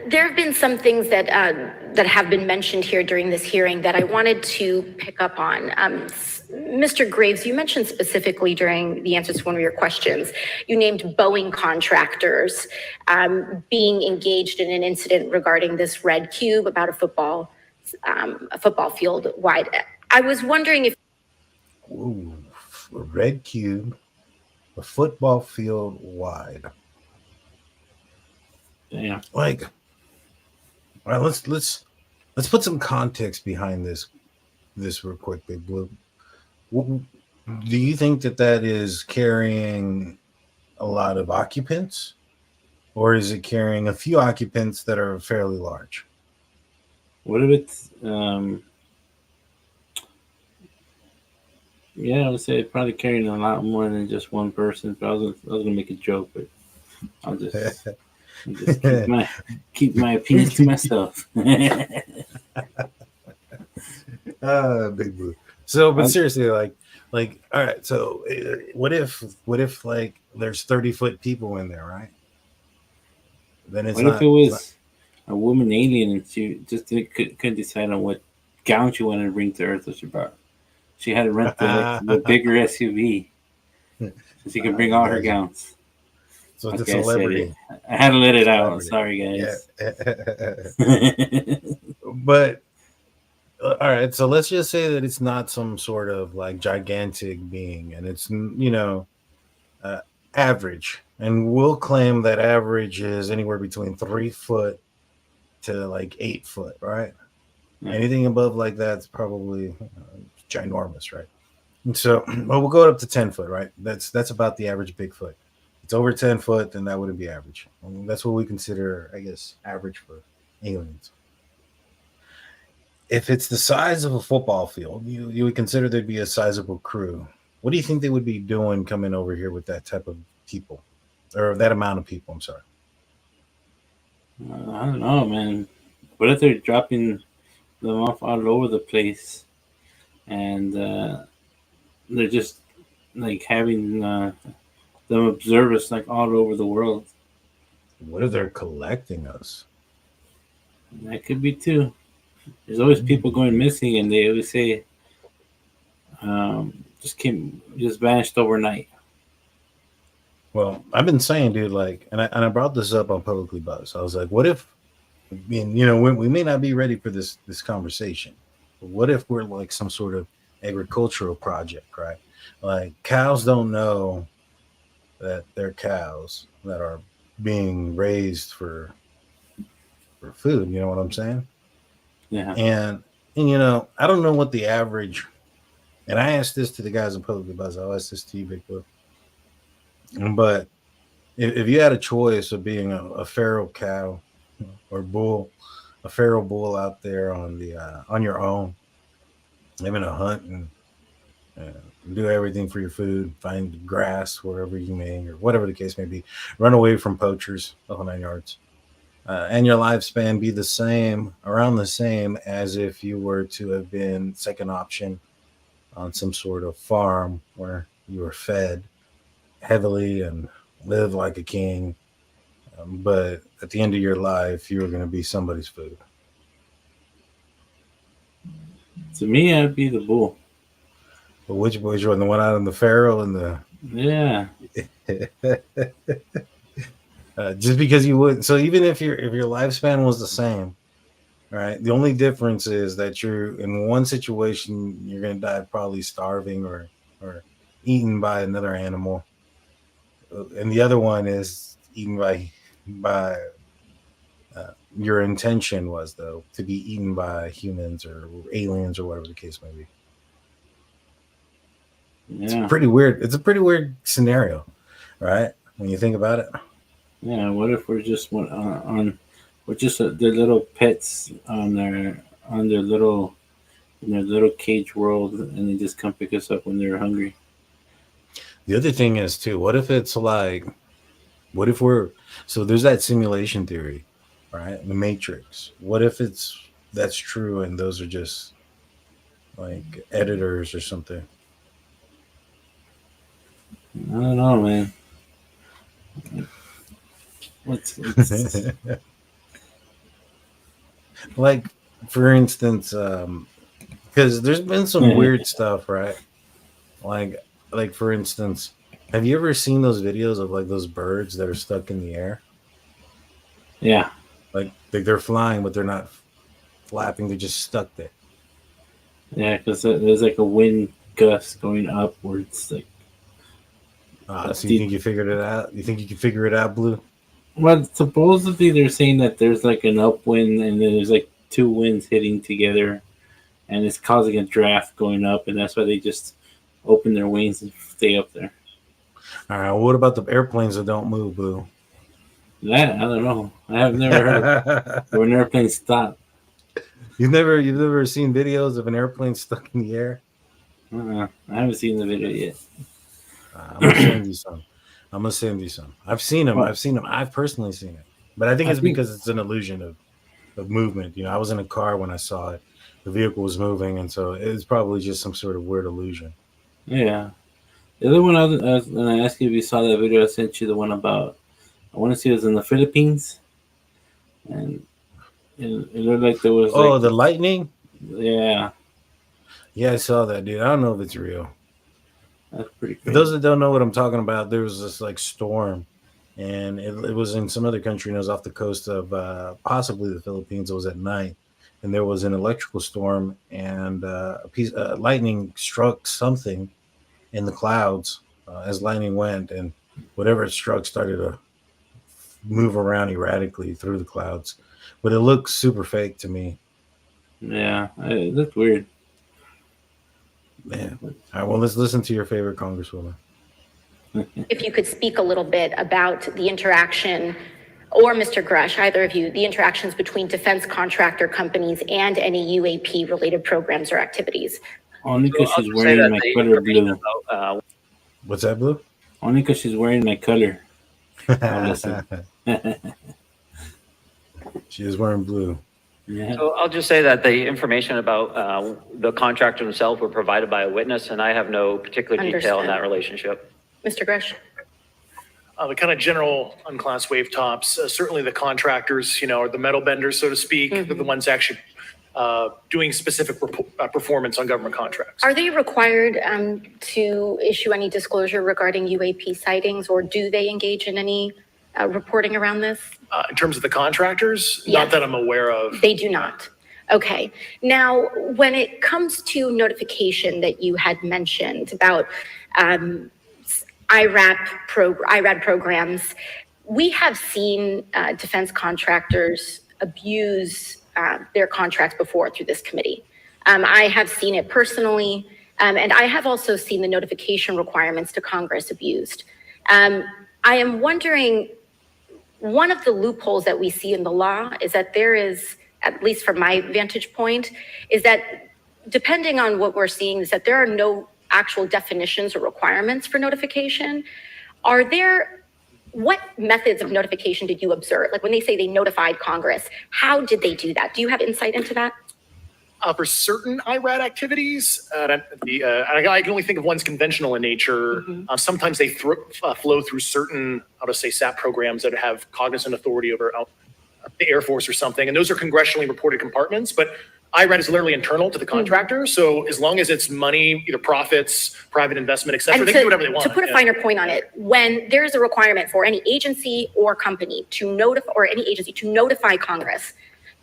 There have been some things that have been mentioned here during this hearing that I wanted to pick up on. Mr. Graves, you mentioned specifically during the answers to one of your questions, you named Boeing contractors being engaged in an incident regarding this red cube about a football field wide. I was wondering if... Ooh, a red cube, a football field wide. Yeah. Like, all right, let's put some context behind this real quick, Big Blue. Do you think that is carrying a lot of occupants, or is it carrying a few occupants that are fairly large? What if it's yeah, I would say it's probably carrying a lot more than just one person. But I was gonna make a joke, but I'll just keep my opinions to myself. Big Blue. So, but seriously, like, all right. So, what if like there's 30-foot people in there, right? Then it's what if it was a woman alien and she just couldn't decide on what gown she wanted to bring to Earth? She had to rent the bigger SUV so she could bring all her gowns. So it's a celebrity. I had to let it out. Sorry, guys. Yeah. But all right, so let's just say that it's not some sort of like gigantic being, and it's average, and we'll claim that average is anywhere between 3 foot to like 8 foot, right? Yeah. Anything above like that's probably ginormous, right? And so, well, we'll go up to 10 foot, right? That's about the average Bigfoot. It's over 10 foot, then that wouldn't be average. That's what we consider, I guess, average for aliens. If it's the size of a football field, you would consider there'd be a sizable crew. What do you think they would be doing coming over here with that type of people, or that amount of people? I'm sorry. I don't know, man. What if they're dropping them off all over the place, and they're just like having them observe us like all over the world? What if they're collecting us? That could be too. There's always people going missing, and they always say, just vanished overnight. Well, I've been saying, dude, like, and I brought this up on Publicly Buzz. I was like, what if, I mean, we may not be ready for this conversation, but what if we're like some sort of agricultural project, right? Like, cows don't know that they're cows that are being raised for food. You know what I'm saying? Yeah. And I don't know what the average, and I asked this to the guys in Publicly Buzz. I'll ask this to you, Big Blue. But if you had a choice of being a feral cow or bull, a feral bull out there on your own, having to hunt and do everything for your food, find grass wherever you may, or whatever the case may be, run away from poachers, the whole 9 yards. And your lifespan be around the same as if you were to have been second option on some sort of farm where you were fed heavily and live like a king, but at the end of your life, you were going to be somebody's food? To me, I'd be the bull. But which one? The one out in the Pharaoh and the... Yeah. Just because you would. So even if your lifespan was the same, right? The only difference is that you're in one situation, you're going to die probably starving or eaten by another animal, and the other one is eaten by your intention was, though, to be eaten by humans or aliens or whatever the case may be. Yeah. It's pretty weird. It's a pretty weird scenario, right? When you think about it. Yeah. What if we're just we're just their little pets on their little in their little cage world, and they just come pick us up when they're hungry? The other thing is too, what if it's like, what if so there's that simulation theory, right? The Matrix. What if that's true and those are just like editors or something? I don't know, man. What's like, for instance, because there's been some weird stuff, right? Like for instance, have you ever seen those videos of like those birds that are stuck in the air? Yeah. Like they're flying, but they're not flapping. They're just stuck there. Yeah, because there's like a wind gust going upwards. Like, so you think you figured it out? You think you can figure it out, Blue? Well, supposedly they're saying that there's like an upwind and then there's like two winds hitting together, and it's causing a draft going up, and that's why they just open their wings and stay up there. All right. Well, what about the airplanes that don't move, Blue? That I don't know. I have never heard where an airplane stopped. You've never seen videos of an airplane stuck in the air? I haven't seen the video yet. I'm gonna send you some. I've seen them. I've personally seen it, but I think it's because it's an illusion of movement. You know, I was in a car when I saw it. The vehicle was moving, and so it's probably just some sort of weird illusion. Yeah. The other one, when I asked you if you saw that video, I sent you the one about, I want to see it was in the Philippines, and it looked like there was. Oh, the lightning. Yeah. Yeah, I saw that, dude. I don't know if it's real. That's pretty crazy. For those that don't know what I'm talking about, there was this like storm, and it was in some other country, and it was off the coast of possibly the Philippines. It was at night, and there was an electrical storm, and lightning struck something in the clouds as lightning went, and whatever it struck started to move around erratically through the clouds. But it looked super fake to me. Yeah, it looked weird. Man. All right, well, let's listen to your favorite congresswoman. If you could speak a little bit about the interaction, or Mr. Grush, either of you, the interactions between defense contractor companies and any UAP related programs or activities. Only because she's wearing my color blue. What's that, Blue? Only because she's wearing my color. She is wearing blue. Yeah. So I'll just say that the information about the contractor themselves were provided by a witness, and I have no particular detail in that relationship. Mr. Grush? The kind of general unclassed wave tops, certainly the contractors, are the metal benders, so to speak. They're the ones actually doing specific performance on government contracts. Are they required to issue any disclosure regarding UAP sightings, or do they engage in any reporting around this? In terms of the contractors, Yes. not that I'm aware of. They do not. Okay. Now, when it comes to notification that you had mentioned about IRAD programs, we have seen defense contractors abuse their contracts before through this committee. I have seen it personally, and I have also seen the notification requirements to Congress abused. I am wondering, one of the loopholes that we see in the law is that there is, at least from my vantage point, is that depending on what we're seeing, is that there are no actual definitions or requirements for notification. What methods of notification did you observe? Like when they say they notified Congress, how did they do that? Do you have insight into that? For certain IRAD activities, I can only think of ones conventional in nature. Sometimes they flow through certain, how to say, SAP programs that have cognizant authority over the Air Force or something, and those are congressionally reported compartments. But IRAD is literally internal to the contractor, so as long as it's money, either profits, private investment, et cetera, they can do whatever they want. To put a finer point on it, when there's a requirement for any agency or company to notify, or any agency to notify Congress,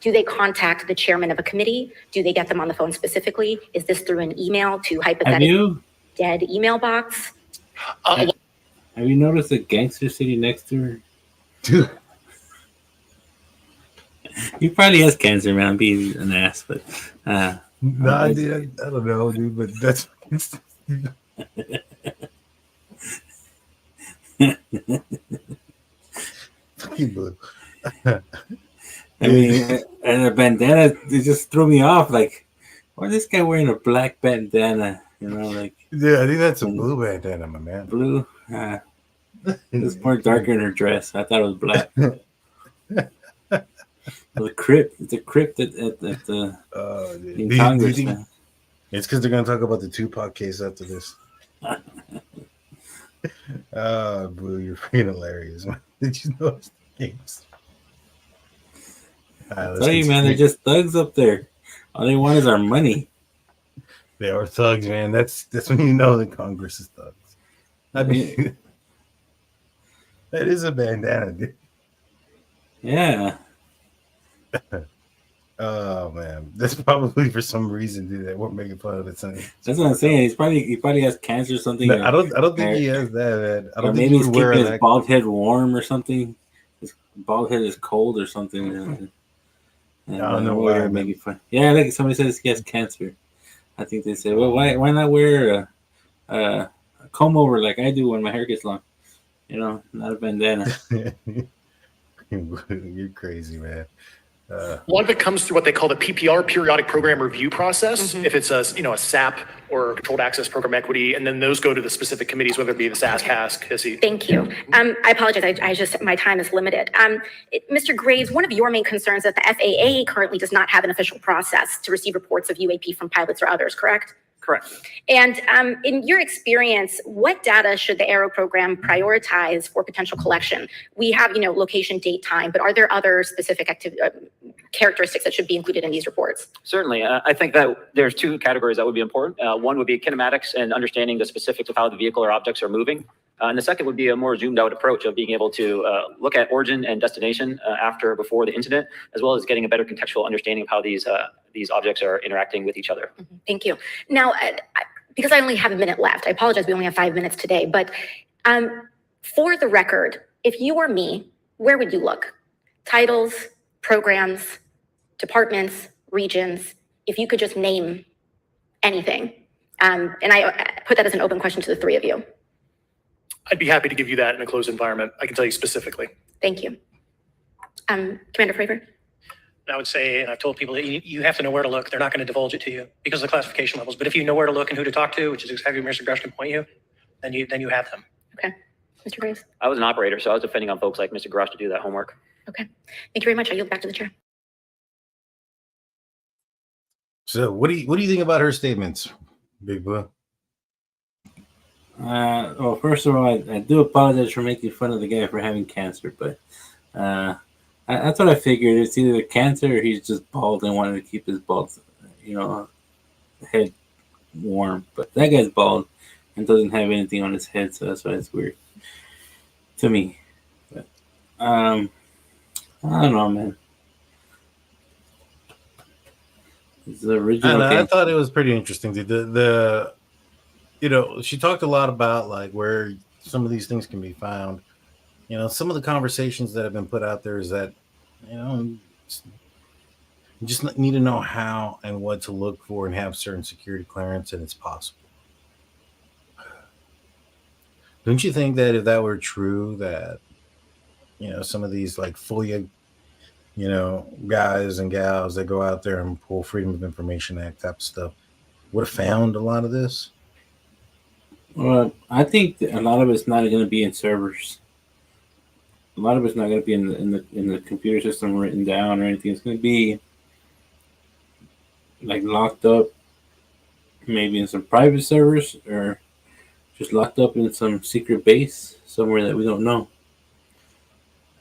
do they contact the chairman of a committee? Do they get them on the phone specifically? Is this through an email to hypothetically dead email box? Have you noticed a gangster sitting next to her? Dude. He probably has cancer, man. I'm being an ass, but nah, dude, I don't know, dude, but that's fucking blue. I mean, and a bandana, it just threw me off. Like, why is this guy wearing a black bandana? You know, like. Yeah, I think that's a blue bandana, my man. Blue? It's more darker in her dress. I thought it was black. The crypt. It's a crypt in Congress. It's because they're going to talk about the Tupac case after this. Oh, Blue, you're freaking hilarious, man. Did you notice the games? I tell you, man, they're just thugs up there. All they want is our money. They are thugs, man. That's when you know that Congress is thugs. I mean, that is a bandana, dude. Yeah. Oh man, that's probably for some reason, dude. They weren't making fun of it. That's what I'm saying. He probably has cancer or something. No, I don't think he has that, man. I don't think maybe he's keeping his bald head warm or something. His bald head is cold or something. I don't know why they're making fun. Yeah, like somebody says he has cancer. I think they say, well, why not wear a comb over like I do when my hair gets long? You know, not a bandana. You're crazy, man. A lot of it comes through what they call the PPR, periodic program review process. If it's a SAP or controlled access program equity, and then those go to the specific committees, whether it be the SAS, CAS, HISI. Thank you. I apologize. I just, my time is limited. Mr. Graves, one of your main concerns is that the FAA currently does not have an official process to receive reports of UAP from pilots or others, correct? Correct. And in your experience, what data should the Aero program prioritize for potential collection? We have, location, date, time, but are there other specific characteristics that should be included in these reports? Certainly. I think that there's two categories that would be important. One would be kinematics and understanding the specifics of how the vehicle or objects are moving. And the second would be a more zoomed out approach of being able to look at origin and destination before the incident, as well as getting a better contextual understanding of how these objects are interacting with each other. Thank you. Now, because I only have a minute left, I apologize, we only have 5 minutes today, but for the record, if you were me, where would you look? Titles, programs, departments, regions, if you could just name anything. And I put that as an open question to the three of you. I'd be happy to give you that in a closed environment. I can tell you specifically. Thank you. Commander Fravor? I would say, and I've told people that you have to know where to look. They're not going to divulge it to you because of the classification levels. But if you know where to look and who to talk to, which is exactly where Mr. Grush can point you, then you have them. Okay. Mr. Graves? I was an operator, so I was depending on folks like Mr. Grush to do that homework. Okay. Thank you very much. I yield back to the chair. So what do you think about her statements, Big Blue? Well, first of all, I do apologize for making fun of the guy for having cancer, but that's what I figured. It's either cancer or he's just bald and wanted to keep his bald, head warm. But that guy's bald and doesn't have anything on his head, so that's why it's weird to me. But I don't know, man. It's the original. I thought it was pretty interesting. She talked a lot about like where some of these things can be found. Some of the conversations that have been put out there is that, you just need to know how and what to look for and have certain security clearance, and it's possible. Don't you think that if that were true, that, some of these like FOIA, guys and gals that go out there and pull Freedom of Information Act type of stuff would have found a lot of this? Well, I think a lot of it's not going to be in servers. A lot of it's not going to be in the computer system written down or anything. It's going to be like locked up, maybe in some private servers, or just locked up in some secret base somewhere that we don't know.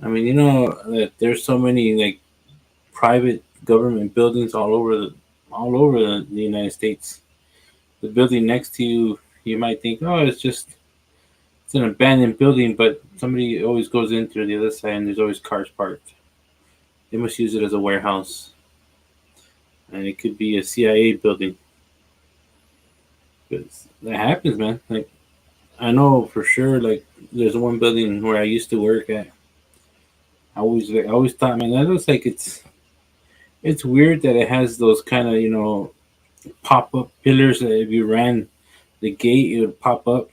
I mean, you know that there's so many like private government buildings all over the United States. The building next to you, you might think, oh, it's an abandoned building, but somebody always goes in through the other side, and there's always cars parked. They must use it as a warehouse, and it could be a CIA building. Because that happens, man. Like I know for sure. Like there's one building where I used to work at. I always thought, man, that looks like it's weird that it has those kind of pop up pillars that if you ran the gate it would pop up,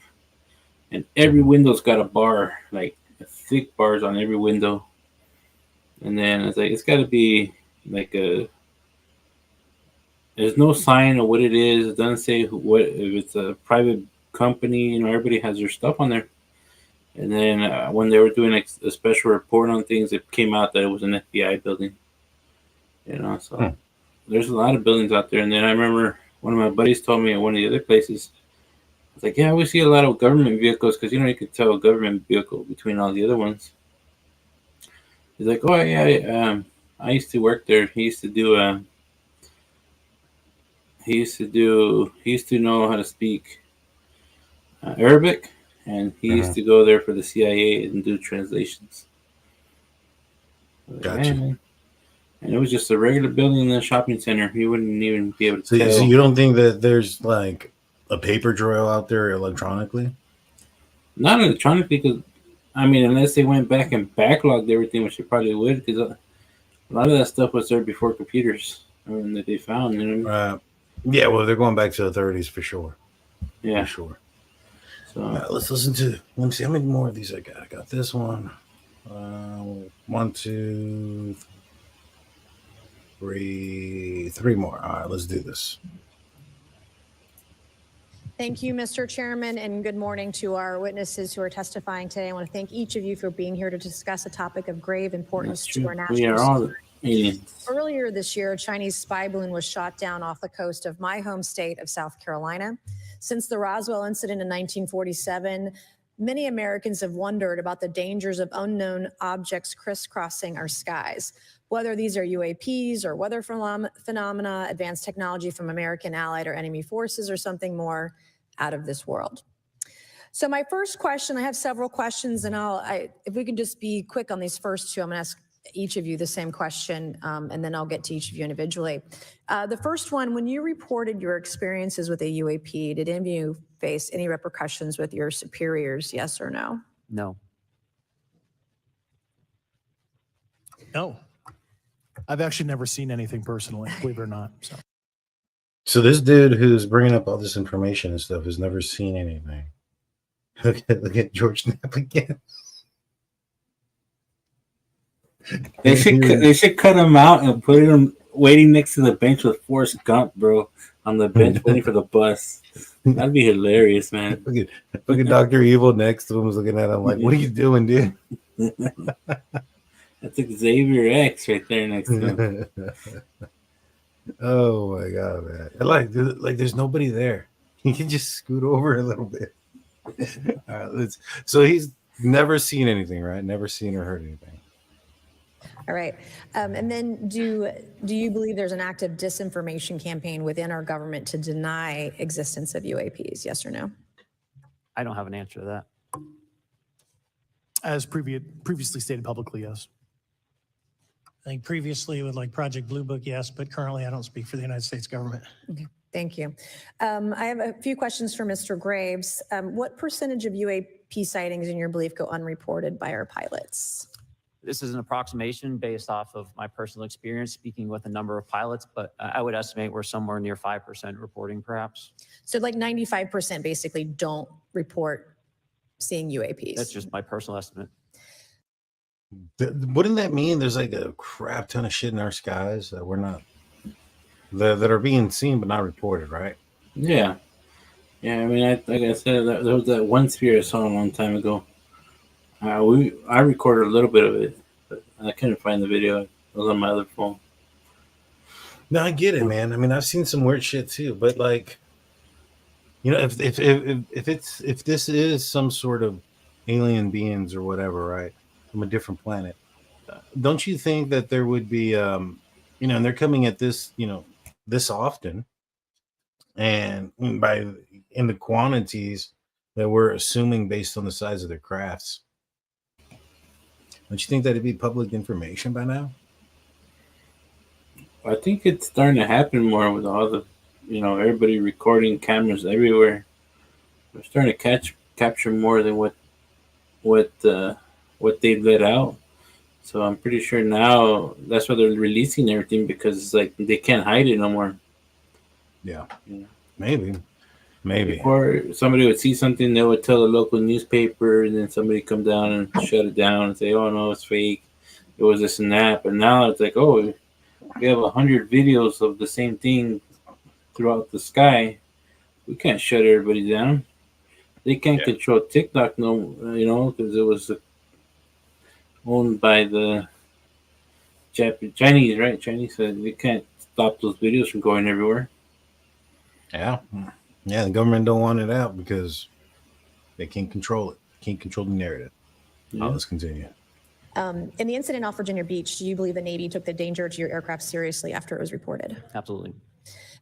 and every window's got a bar, like thick bars on every window. And then it's like it's got to be like a. There's no sign of what it is. It doesn't say what if it's a private company. Everybody has their stuff on there. And then when they were doing a special report on things, it came out that it was an FBI building. So there's a lot of buildings out there. And then I remember one of my buddies told me at one of the other places, it's like, yeah, we see a lot of government vehicles because you could tell a government vehicle between all the other ones. He's like, oh yeah, I used to work there. He used to know how to speak Arabic, and he used to go there for the CIA and do translations. Gotcha. Man. And it was just a regular building in the shopping center. You wouldn't even be able to tell. So you don't think that there's like a paper trail out there electronically? Not electronically, because unless they went back and backlogged everything, which they probably would, because a lot of that stuff was there before computers that they found. Right. Yeah, well, they're going back to the 30s for sure. Yeah, for sure. So let's listen to. Let me see how many more of these I got. I got this one. 1, 2, 3, 3 more. All right, let's do this. Thank you, Mr. Chairman, and good morning to our witnesses who are testifying today. I want to thank each of you for being here to discuss a topic of grave importance to our national security. Earlier this year, a Chinese spy balloon was shot down off the coast of my home state of South Carolina. Since the Roswell incident in 1947, many Americans have wondered about the dangers of unknown objects crisscrossing our skies. Whether these are UAPs or weather phenomena, advanced technology from American allied or enemy forces, or something more out of this world. So my first question, I have several questions, and if we can just be quick on these first two, I'm going to ask each of you the same question, and then I'll get to each of you individually. The first one, when you reported your experiences with a UAP, did any of you face any repercussions with your superiors, yes or no? No. No. I've actually never seen anything personally, believe it or not. So this dude who's bringing up all this information and stuff has never seen anything. Look at George Knapp again. They should cut him out and put him waiting next to the bench with Forrest Gump, bro, on the bench waiting for the bus. That'd be hilarious, man. Look at Dr. Evil next to him, was looking at him like, what are you doing, dude? That's Xavier X right there next to him. Oh my god, man! Like there's nobody there. He can just scoot over a little bit. All right, so he's never seen anything, right? Never seen or heard anything. All right. And then do you believe there's an active disinformation campaign within our government to deny existence of UAPs? Yes or no? I don't have an answer to that. As previously stated publicly, yes. I think previously with like Project Blue Book, yes, but currently I don't speak for the United States government. Okay, thank you. I have a few questions for Mr. Graves. What percentage of UAP sightings in your belief go unreported by our pilots? This is an approximation based off of my personal experience speaking with a number of pilots, but I would estimate we're somewhere near 5% reporting perhaps. So like 95% basically don't report seeing UAPs. That's just my personal estimate. Wouldn't that mean there's like a crap ton of shit in our skies that we're not that are being seen but not reported, right? Yeah. I mean, like I said, there was that one sphere I saw a long time ago. I recorded a little bit of it, but I couldn't find the video. It was on my other phone. No, I get it, man. I mean, I've seen some weird shit too, but like, you know, if this is some sort of alien beings or whatever, right, from a different planet, don't you think that there would be, you know, and they're coming at this, you know, this often, and by in the quantities that we're assuming based on the size of their crafts, don't you think that it'd be public information by now? I think it's starting to happen more with all the, you know, everybody recording, cameras everywhere. We're starting to capture more than what they let out. So I'm pretty sure now that's why they're releasing everything, because it's like they can't hide it no more. Yeah, maybe. Before somebody would see something, they would tell the local newspaper, and then somebody come down and shut it down and say, "Oh no, it's fake. It was this and that." But now it's like, "Oh, we have 100 videos of the same thing throughout the sky. We can't shut everybody down." They can't control TikTok, no, you know, because it was owned by the Chinese, right? Chinese said they can't stop those videos from going everywhere. Yeah, the government don't want it out because they can't control it. Can't control the narrative. Yeah. Let's continue. In the incident off Virginia Beach, do you believe the Navy took the danger to your aircraft seriously after it was reported? Absolutely.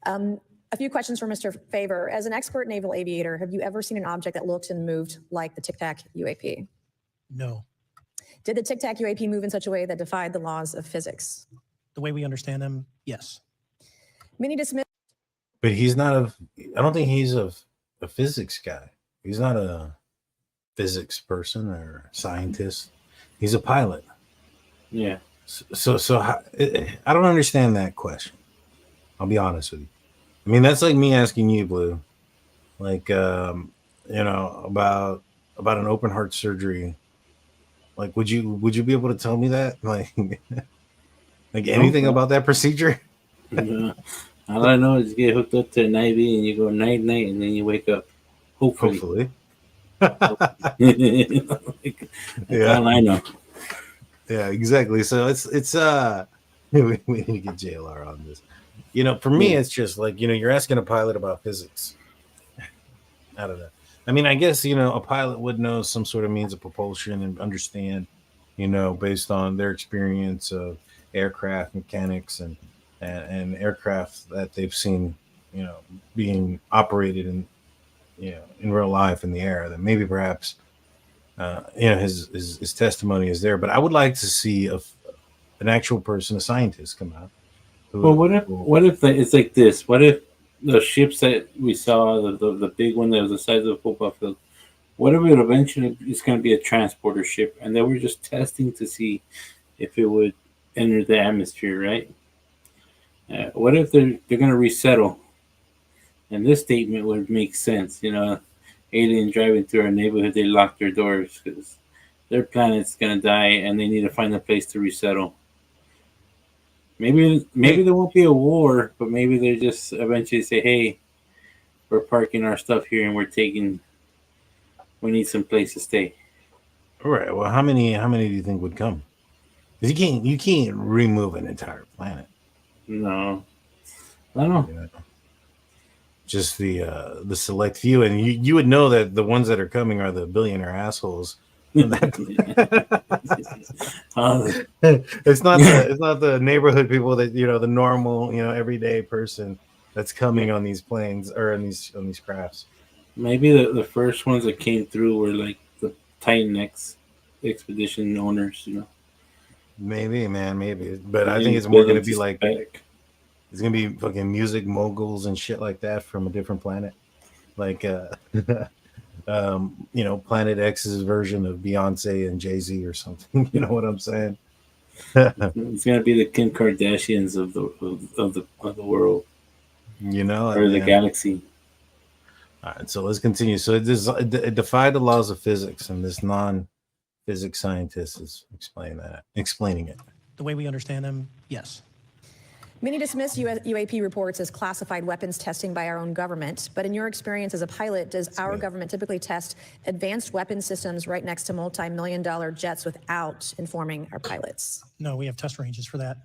A few questions for Mr. Favor. As an expert naval aviator, have you ever seen an object that looked and moved like the Tic Tac UAP? No. Did the Tic Tac UAP move in such a way that defied the laws of physics? The way we understand them, yes. Many dismiss. But he's not I don't think he's a physics guy. He's not a physics person or scientist. He's a pilot. Yeah. So how, I don't understand that question. I'll be honest with you. I mean, that's like me asking you, Blue, like, you know, about an open heart surgery. Like, would you be able to tell me that? Like, anything about that procedure? All I know is you get hooked up to an IV and you go night, and then you wake up. Hopefully. That's all I know. Yeah, exactly. So it's we need to get JLR on this. You know, for me, it's just like, you know, you're asking a pilot about physics. I don't know. I mean, I guess, you know, a pilot would know some sort of means of propulsion and understand, you know, based on their experience of aircraft mechanics and aircraft that they've seen, you know, being operated in, you know, in real life in the air, that maybe perhaps, you know, his testimony is there. But I would like to see an actual person, a scientist, come out. Well, what if it's like this? What if the ships that we saw, the big one that was the size of a football field, what if it eventually is going to be a transporter ship, and they were just testing to see if it would enter the atmosphere, right? What if they're going to resettle? And this statement would make sense. You know, alien driving through our neighborhood, they lock their doors because their planet's going to die, and they need to find a place to resettle. Maybe there won't be a war, but maybe they just eventually say, "Hey, we're parking our stuff here, and we need some place to stay." All right. Well, how many do you think would come? Because you can't remove an entire planet. No, I don't know. You know, just the select few, and you would know that the ones that are coming are the billionaire assholes. It's not the neighborhood people that, you know, the normal, you know, everyday person that's coming on these planes or on these crafts. Maybe the first ones that came through were like the Titan X expedition owners, you know. Maybe, man, maybe. But I think it's more going to be like, it's going to be fucking music moguls and shit like that from a different planet. Like, you know, Planet X's version of Beyonce and Jay-Z or something. You know what I'm saying? It's going to be the Kim Kardashians of the world. You know, or the galaxy. All right, so let's continue. So it defied the laws of physics, and this non-physics scientist is explaining it. The way we understand them, yes. Many dismiss UAP reports as classified weapons testing by our own government, but in your experience as a pilot, does our government typically test advanced weapon systems right next to multi-million-dollar jets without informing our pilots? No, we have test ranges for that.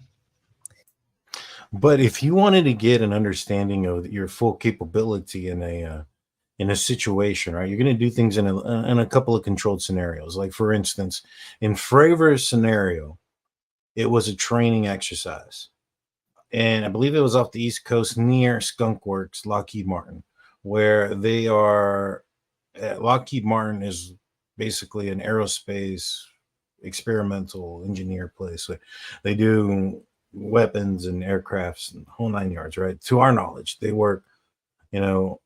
But if you wanted to get an understanding of your full capability in a situation, right, you're going to do things in a couple of controlled scenarios. Like for instance, in Fravor's scenario, it was a training exercise, and I believe it was off the East Coast near Skunk Works, Lockheed Martin, where they are. Lockheed Martin is basically an aerospace experimental engineer place. They do weapons and aircrafts and whole nine yards, right? To our knowledge, they work, you know,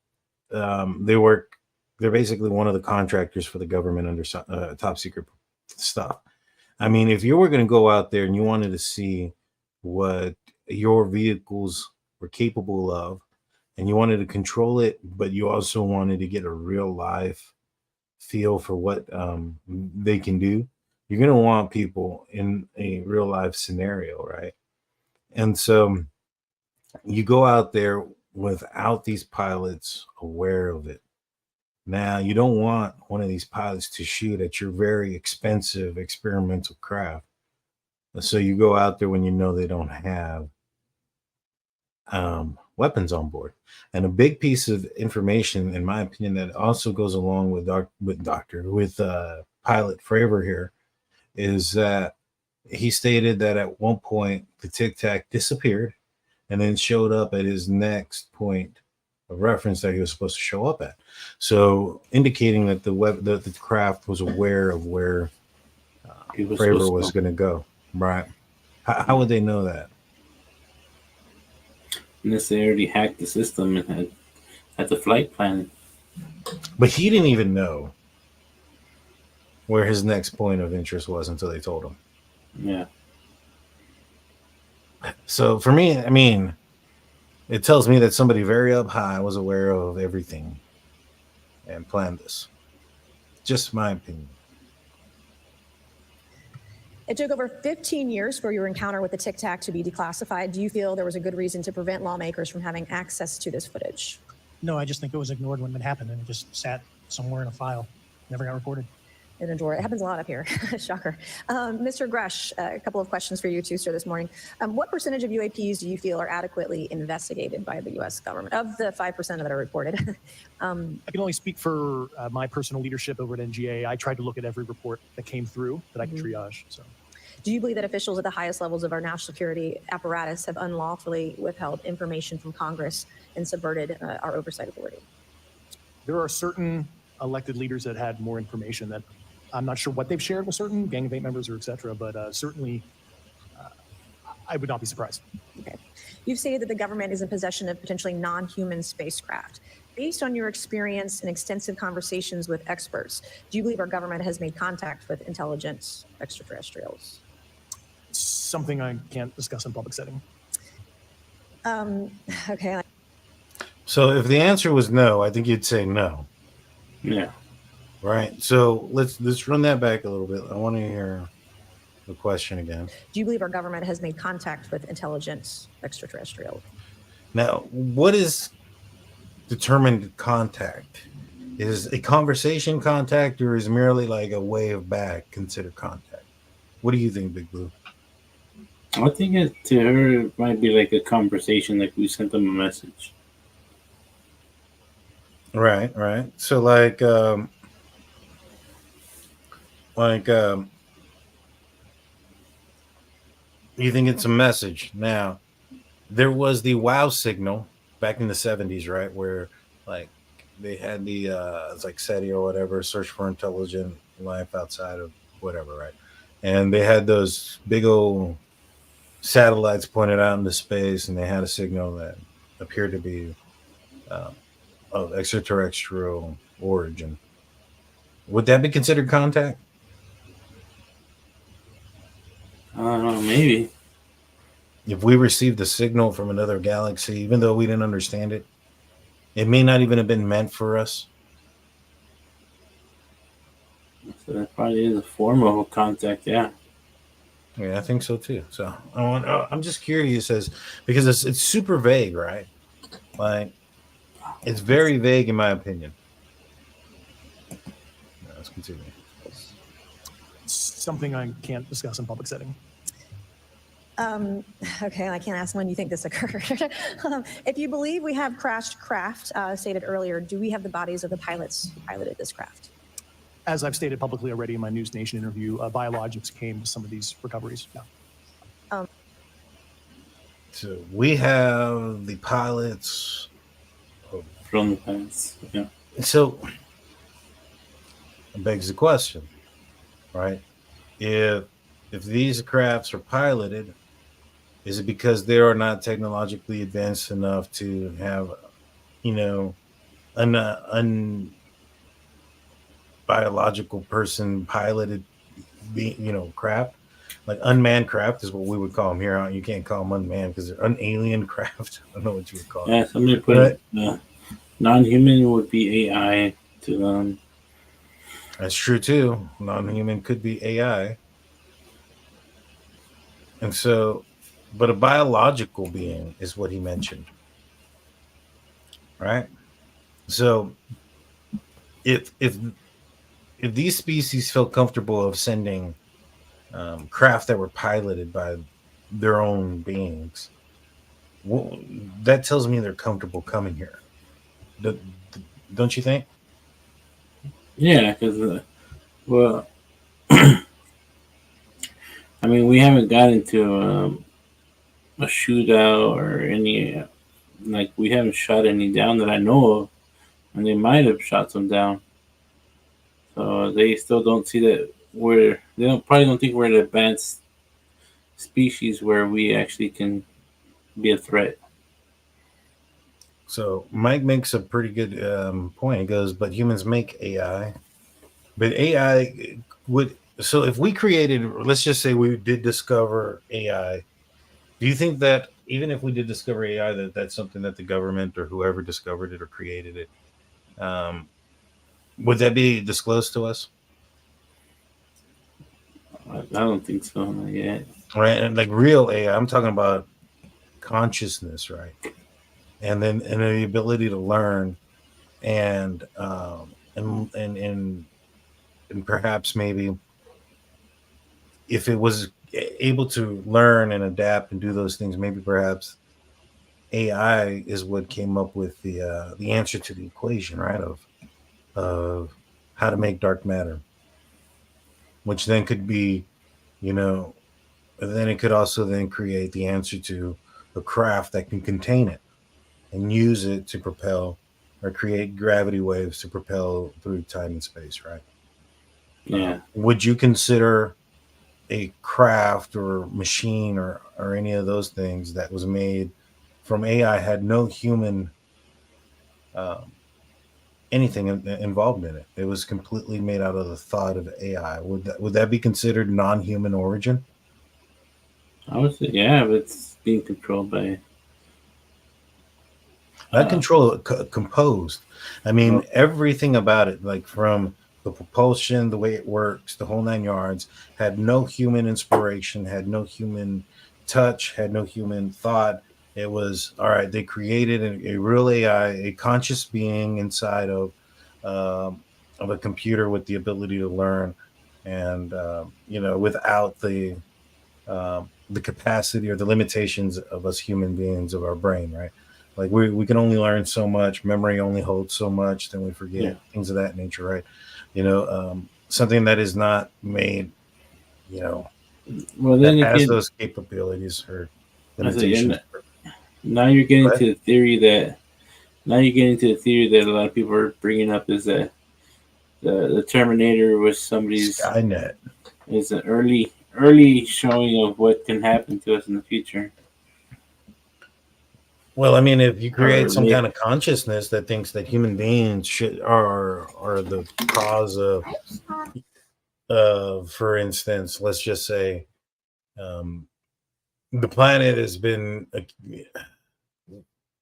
they work, they're basically one of the contractors for the government under top secret stuff. I mean, if you were going to go out there and you wanted to see what your vehicles were capable of, and you wanted to control it, but you also wanted to get a real life feel for what they can do, you're going to want people in a real life scenario, right? And so you go out there without these pilots aware of it. Now, you don't want one of these pilots to shoot at your very expensive experimental craft. So you go out there when you know they don't have weapons on board. And a big piece of information, in my opinion, that also goes along with Pilot Fravor here, is that he stated that at one point the Tic Tac disappeared and then showed up at his next point of reference that he was supposed to show up at. So indicating that the craft was aware of where Fravor was going to go. Right. How would they know that? Unless they already hacked the system and had the flight plan. But he didn't even know where his next point of interest was until they told him. Yeah. So for me, I mean, it tells me that somebody very up high was aware of everything and planned this. Just my opinion. It took over 15 years for your encounter with the Tic Tac to be declassified. Do you feel there was a good reason to prevent lawmakers from having access to this footage? No, I just think it was ignored when it happened and it just sat somewhere in a file. Never got recorded. In a drawer. It happens a lot up here. Shocker. Mr. Grush, a couple of questions for you too, sir, this morning. What percentage of UAPs do you feel are adequately investigated by the U.S. government, of the 5% that are reported? I can only speak for my personal leadership over at NGA. I tried to look at every report that came through that I could triage. So, do you believe that officials at the highest levels of our national security apparatus have unlawfully withheld information from Congress and subverted our oversight authority? there are certain elected leaders that had more information that I'm not sure what they've shared with certain Gang of Eight members or et cetera, but certainly I would not be surprised. Okay. You've stated that the government is in possession of potentially non-human spacecraft. Based on your experience and extensive conversations with experts, do you believe our government has made contact with intelligent extraterrestrials? Something I can't discuss in public setting. Okay. So if the answer was no, I think you'd say no. Yeah. Right. So let's run that back a little bit. I want to hear the question again. Do you believe our government has made contact with intelligent extraterrestrials? Now, what is determined contact? Is a conversation contact, or is merely like a wave back considered contact? What do you think, Big Blue? I think it to her it might be like a conversation, like we sent them a message. Right, right. So you think it's a message. Now, there was the WOW signal back in the 70s, right, where like they had the it's like SETI or whatever, search for intelligent life outside of whatever, right? And they had those big old satellites pointed out into space, and they had a signal that appeared to be of extraterrestrial origin. Would that be considered contact? I don't know, maybe. If we received a signal from another galaxy, even though we didn't understand it, it may not even have been meant for us. So that probably is a form of contact, yeah. Yeah, I think so too. So I'm just curious because it's super vague, right? Like it's very vague in my opinion. Let's continue. Something I can't discuss in public setting. Okay, I can't ask when you think this occurred. If you believe we have crashed craft, stated earlier, do we have the bodies of the pilots who piloted this craft? As I've stated publicly already in my News Nation interview, biologics came to some of these recoveries. Yeah. So we have the pilots from the pilots. Yeah. So it begs the question, right? If these crafts are piloted, is it because they are not technologically advanced enough to have, an biological person piloted, craft? Like unmanned craft is what we would call them here. You can't call them unmanned because they're unalien craft. I don't know what you would call them. Yeah, somebody put it. Non-human would be AI to them. That's true too. Non-human could be AI. And so, but a biological being is what he mentioned. Right? So if these species felt comfortable of sending craft that were piloted by their own beings, well, that tells me they're comfortable coming here. Don't you think? Yeah, because well, I mean, we haven't got into a shootout or any we haven't shot any down that I know of, and they might have shot some down. So they still don't see that probably don't think we're an advanced species where we actually can be a threat. So Mike makes a pretty good point. He goes, but humans make AI. But AI would, so if we created, let's just say we did discover AI, do you think that even if we did discover AI, that's something that the government or whoever discovered it or created it, would that be disclosed to us? I don't think so, not yet. Right, and like real AI, I'm talking about consciousness, right? And then the ability to learn, and perhaps maybe if it was able to learn and adapt and do those things, maybe perhaps AI is what came up with the answer to the equation, right? Of how to make dark matter, which then could be, then it could also then create the answer to a craft that can contain it and use it to propel or create gravity waves to propel through time and space, right? Yeah. Would you consider a craft or machine or any of those things that was made from AI had no human anything involved in it? It was completely made out of the thought of AI. Would that be considered non-human origin? I would say, yeah, but it's being controlled by. Not composed. I mean, everything about it, like from the propulsion, the way it works, the whole 9 yards, had no human inspiration, had no human touch, had no human thought. It was, all right, they created a real AI, a conscious being inside of a computer with the ability to learn, and without the capacity or the limitations of us human beings, of our brain, right? Like we can only learn so much, memory only holds so much, then we forget, things of that nature, right? Something that is not made, well, then that has those capabilities or limitations. Now you're getting to the theory that a lot of people are bringing up, is that the Terminator was somebody's Skynet. Is an early showing of what can happen to us in the future. Well, I mean, if you create some kind of consciousness that thinks that human beings are the cause of, for instance, let's just say, the planet has been.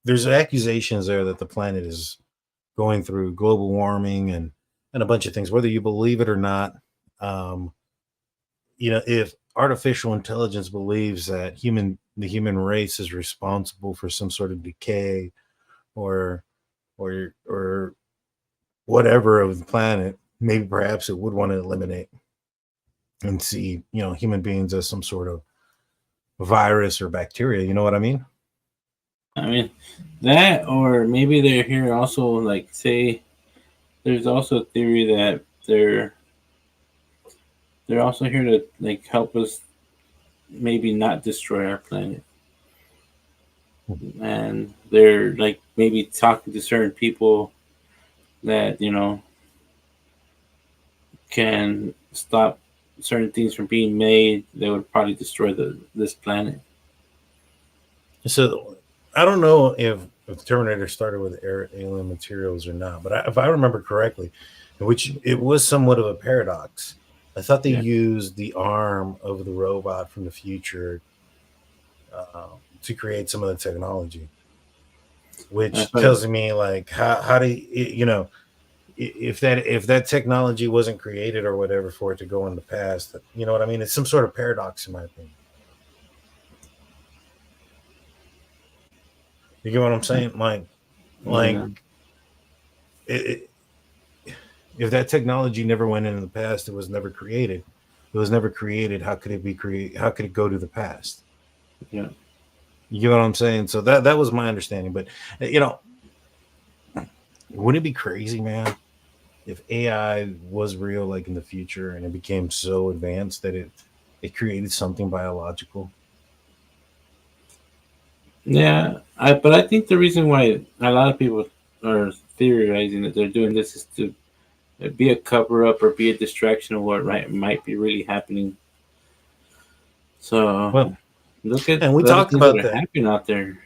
There's accusations there that the planet is going through global warming and a bunch of things, whether you believe it or not. If artificial intelligence believes that the human race is responsible for some sort of decay or whatever of the planet, maybe perhaps it would want to eliminate and see, human beings as some sort of virus or bacteria. You know what I mean? I mean, that, or maybe they're here also, like, say, there's also a theory that they're also here to, like, help us maybe not destroy our planet. And they're, like, maybe talking to certain people that, you know, can stop certain things from being made that would probably destroy this planet. So I don't know if the Terminator started with alien materials or not, but if I remember correctly, which it was somewhat of a paradox. I thought they used the arm of the robot from the future to create some of the technology, which tells me, like, how do you know, if that technology wasn't created or whatever for it to go in the past, you know what I mean? It's some sort of paradox in my opinion. You get what I'm saying? If that technology never went into the past, it was never created. It was never created. How could it be created? How could it go to the past? Yeah. You get what I'm saying? So that was my understanding. But, you know, wouldn't it be crazy, man, if AI was real, like in the future, and it became so advanced that it created something biological? Yeah, but I think the reason why a lot of people are theorizing that they're doing this is to be a cover up or be a distraction of what might be really happening. So, well, look at and we talked about that happening out there.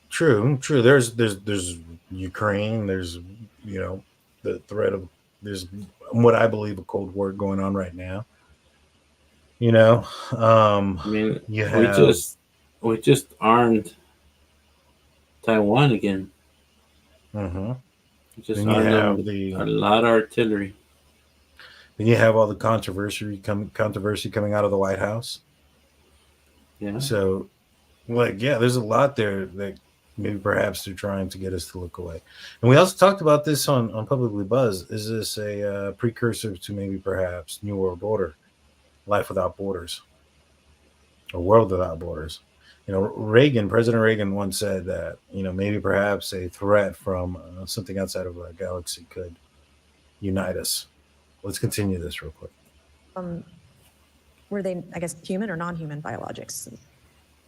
True. There's Ukraine. There's, you know, the threat of, there's what I believe a Cold War going on right now. You know, I mean, we just armed Taiwan again. Mm-hmm. Just armed them with a lot of artillery. Then you have all the controversy coming out of the White House. Yeah. So, like, yeah, there's a lot there that maybe perhaps they're trying to get us to look away. And we also talked about this on Publicly Buzz. Is this a precursor to maybe perhaps New World Order, life without borders, or world without borders? You know, President Reagan once said that, you know, maybe perhaps a threat from something outside of our galaxy could unite us. Let's continue this real quick. Were they, I guess, human or non-human biologics?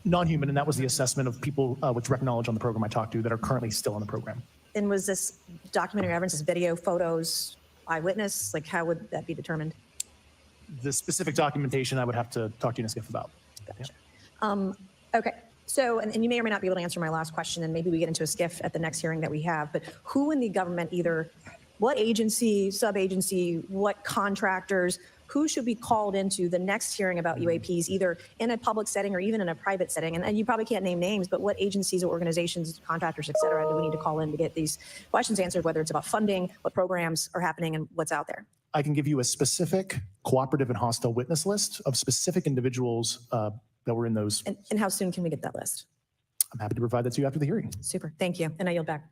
Non-human, and that was the assessment of people with direct knowledge on the program I talked to that are currently still on the program. And was this documentary evidence, this video, photos, eyewitness? Like, how would that be determined? The specific documentation I would have to talk to you in a skiff about. Gotcha. Yeah. Okay. So, and you may or may not be able to answer my last question, and maybe we get into a skiff at the next hearing that we have, but who in the government, either what agency, sub-agency, what contractors, who should be called into the next hearing about UAPs, either in a public setting or even in a private setting? And you probably can't name names, but what agencies or organizations, contractors, et cetera, do we need to call in to get these questions answered, whether it's about funding, what programs are happening, and what's out there? I can give you a specific cooperative and hostile witness list of specific individuals that were in those. And how soon can we get that list? I'm happy to provide that to you after the hearing. Super. Thank you. And I yield back.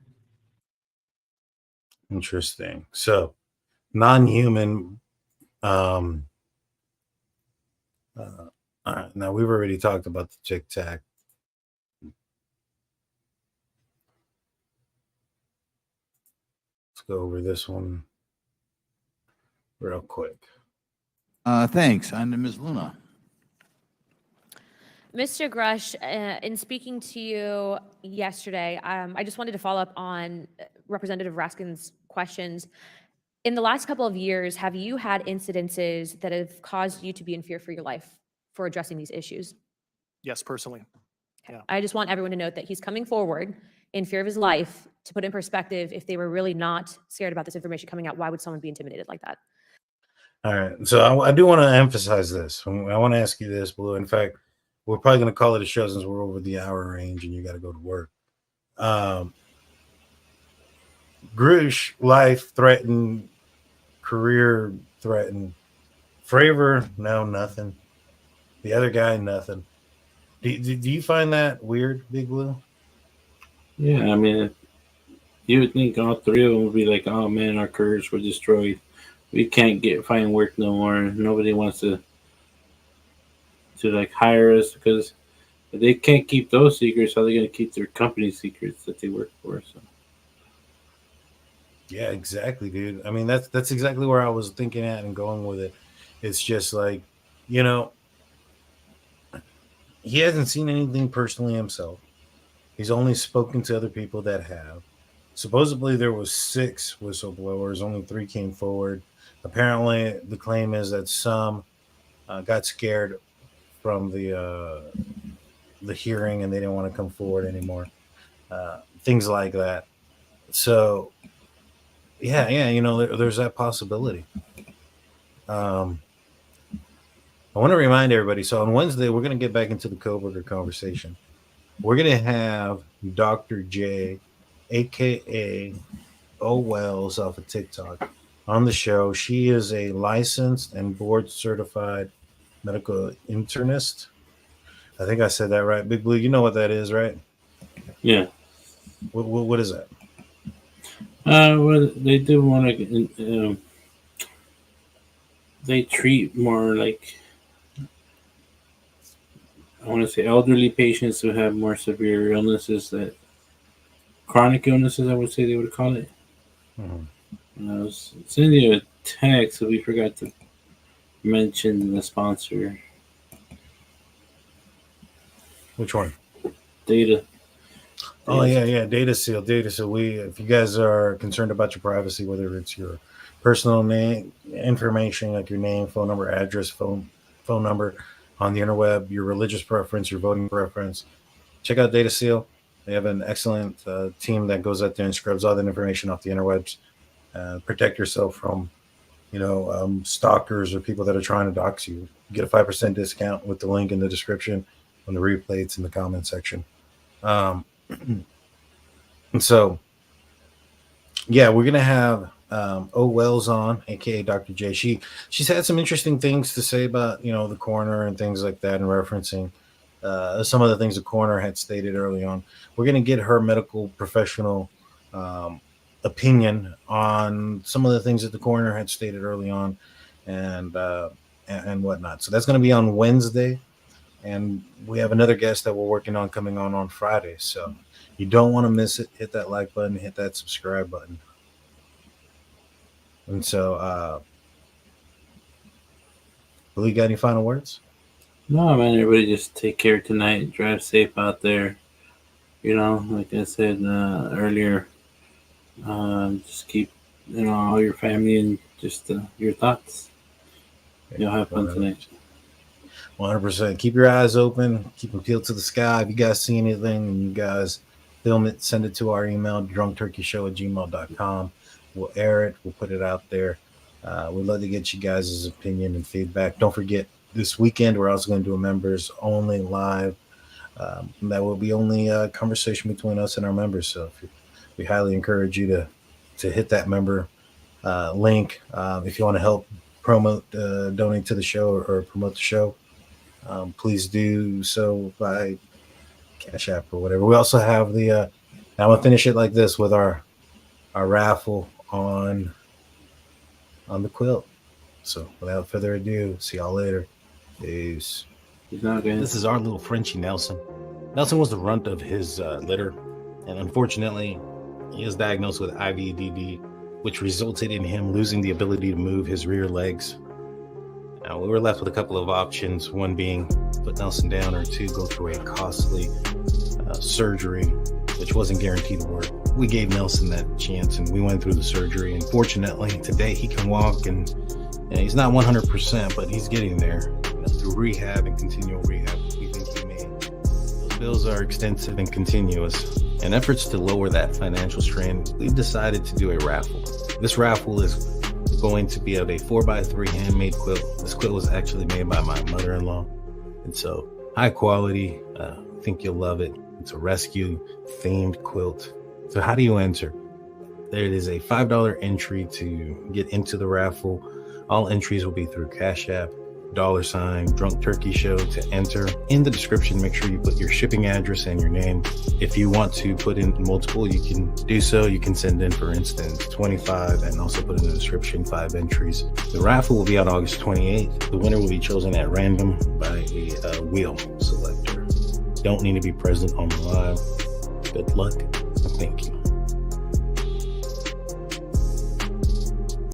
Interesting. So, non-human. Now we've already talked about the Tic Tac. Let's go over this one real quick. Thanks. And Ms. Luna. Mr. Grush, in speaking to you yesterday, I just wanted to follow up on Representative Raskin's questions. In the last couple of years, have you had incidences that have caused you to be in fear for your life for addressing these issues? Yes, personally. Yeah. I just want everyone to note that he's coming forward in fear of his life. To put in perspective, if they were really not scared about this information coming out, why would someone be intimidated like that? All right. So I do want to emphasize this. I want to ask you this, Blue. In fact, we're probably going to call it a show since we're over the hour range and you got to go to work. Grush, life threatened, career threatened. Fravor, no, nothing. The other guy, nothing. Do you find that weird, Big Blue? Yeah, I mean, you would think all three of them would be like, oh man, our careers were destroyed. We can't find work no more. Nobody wants to to like hire us, because if they can't keep those secrets, how are they going to keep their company secrets that they work for? So. Yeah, exactly, dude. I mean, that's exactly where I was thinking at and going with it. It's just like, you know, he hasn't seen anything personally himself. He's only spoken to other people that have. Supposedly there was 6 whistleblowers, only 3 came forward. Apparently, the claim is that some got scared from the hearing and they didn't want to come forward anymore. Things like that. So, yeah, you know, there's that possibility. I want to remind everybody. So on Wednesday, we're going to get back into the coworker conversation. We're going to have Dr. J, aka O Wells, off of TikTok, on the show. She is a licensed and board certified medical internist. I think I said that right. Big Blue, you know what that is, right? Yeah. What is that? Well, they do want to. They treat more like, I want to say, elderly patients who have more severe illnesses, that chronic illnesses, I would say they would call it. Mm-hmm. I was sending you a text, so we forgot to mention the sponsor. Which one? Data. Oh yeah, Data Seal. If you guys are concerned about your privacy, whether it's your personal name information like your name, phone number, address, phone number on the interweb, your religious preference, your voting preference, check out Data Seal. They have an excellent team that goes out there and scrubs all that information off the interwebs. Protect yourself from, stalkers or people that are trying to dox you. Get a 5% discount with the link in the description on the replay. It's in the comment section. And so, yeah, we're gonna have O Wells on, aka Dr. J. She's had some interesting things to say about the coroner and things like that, and referencing some of the things the coroner had stated early on. We're gonna get her medical professional opinion on some of the things that the coroner had stated early on, and whatnot. So that's gonna be on Wednesday. And we have another guest that we're working on coming on Friday. So you don't want to miss it. Hit that like button, hit that subscribe button. And so, Blue, you got any final words? No, man, everybody just take care tonight. Drive safe out there. Like I said earlier, just keep, all your family and just your thoughts. You'll have fun tonight. 100%. Keep your eyes open. Keep them peeled to the sky. If you guys see anything and you guys film it, send it to our email, drunkturkeyshow@gmail.com. We'll air it. We'll put it out there. We'd love to get you guys' opinion and feedback. Don't forget, this weekend, we're also going to do a members only live. That will be only a conversation between us and our members. So we highly encourage you to hit that member link. If you want to help promote, donate to the show or promote the show, please do so by Cash App or whatever. We also have I'm gonna finish it like this with our raffle on the quilt. So without further ado, see y'all later. Peace. This is our little Frenchie Nelson. Nelson was the runt of his litter, and unfortunately, he is diagnosed with IVDD, which resulted in him losing the ability to move his rear legs. Now, we were left with a couple of options, one being put Nelson down, or 2, go through a costly surgery, which wasn't guaranteed to work. We gave Nelson that chance, and we went through the surgery, and fortunately, today he can walk, and he's not 100%, but he's getting there. Through rehab and continual rehab, we think he may. Those bills are extensive and continuous. In efforts to lower that financial strain, we've decided to do a raffle. This raffle is going to be of a 4x3 handmade quilt. This quilt was actually made by my mother-in-law, and so high quality. I think you'll love it. It's a rescue themed quilt. So how do you enter? There is a $5 entry to get into the raffle. All entries will be through Cash App. $ Drunk Turkey Show to enter. In the description, make sure you put your shipping address and your name. If you want to put in multiple, you can do so. You can send in, for instance, 25 and also put in the description 5 entries. The raffle will be on August 28th. The winner will be chosen at random by a wheel selector. Don't need to be present on the live. Good luck and thank you.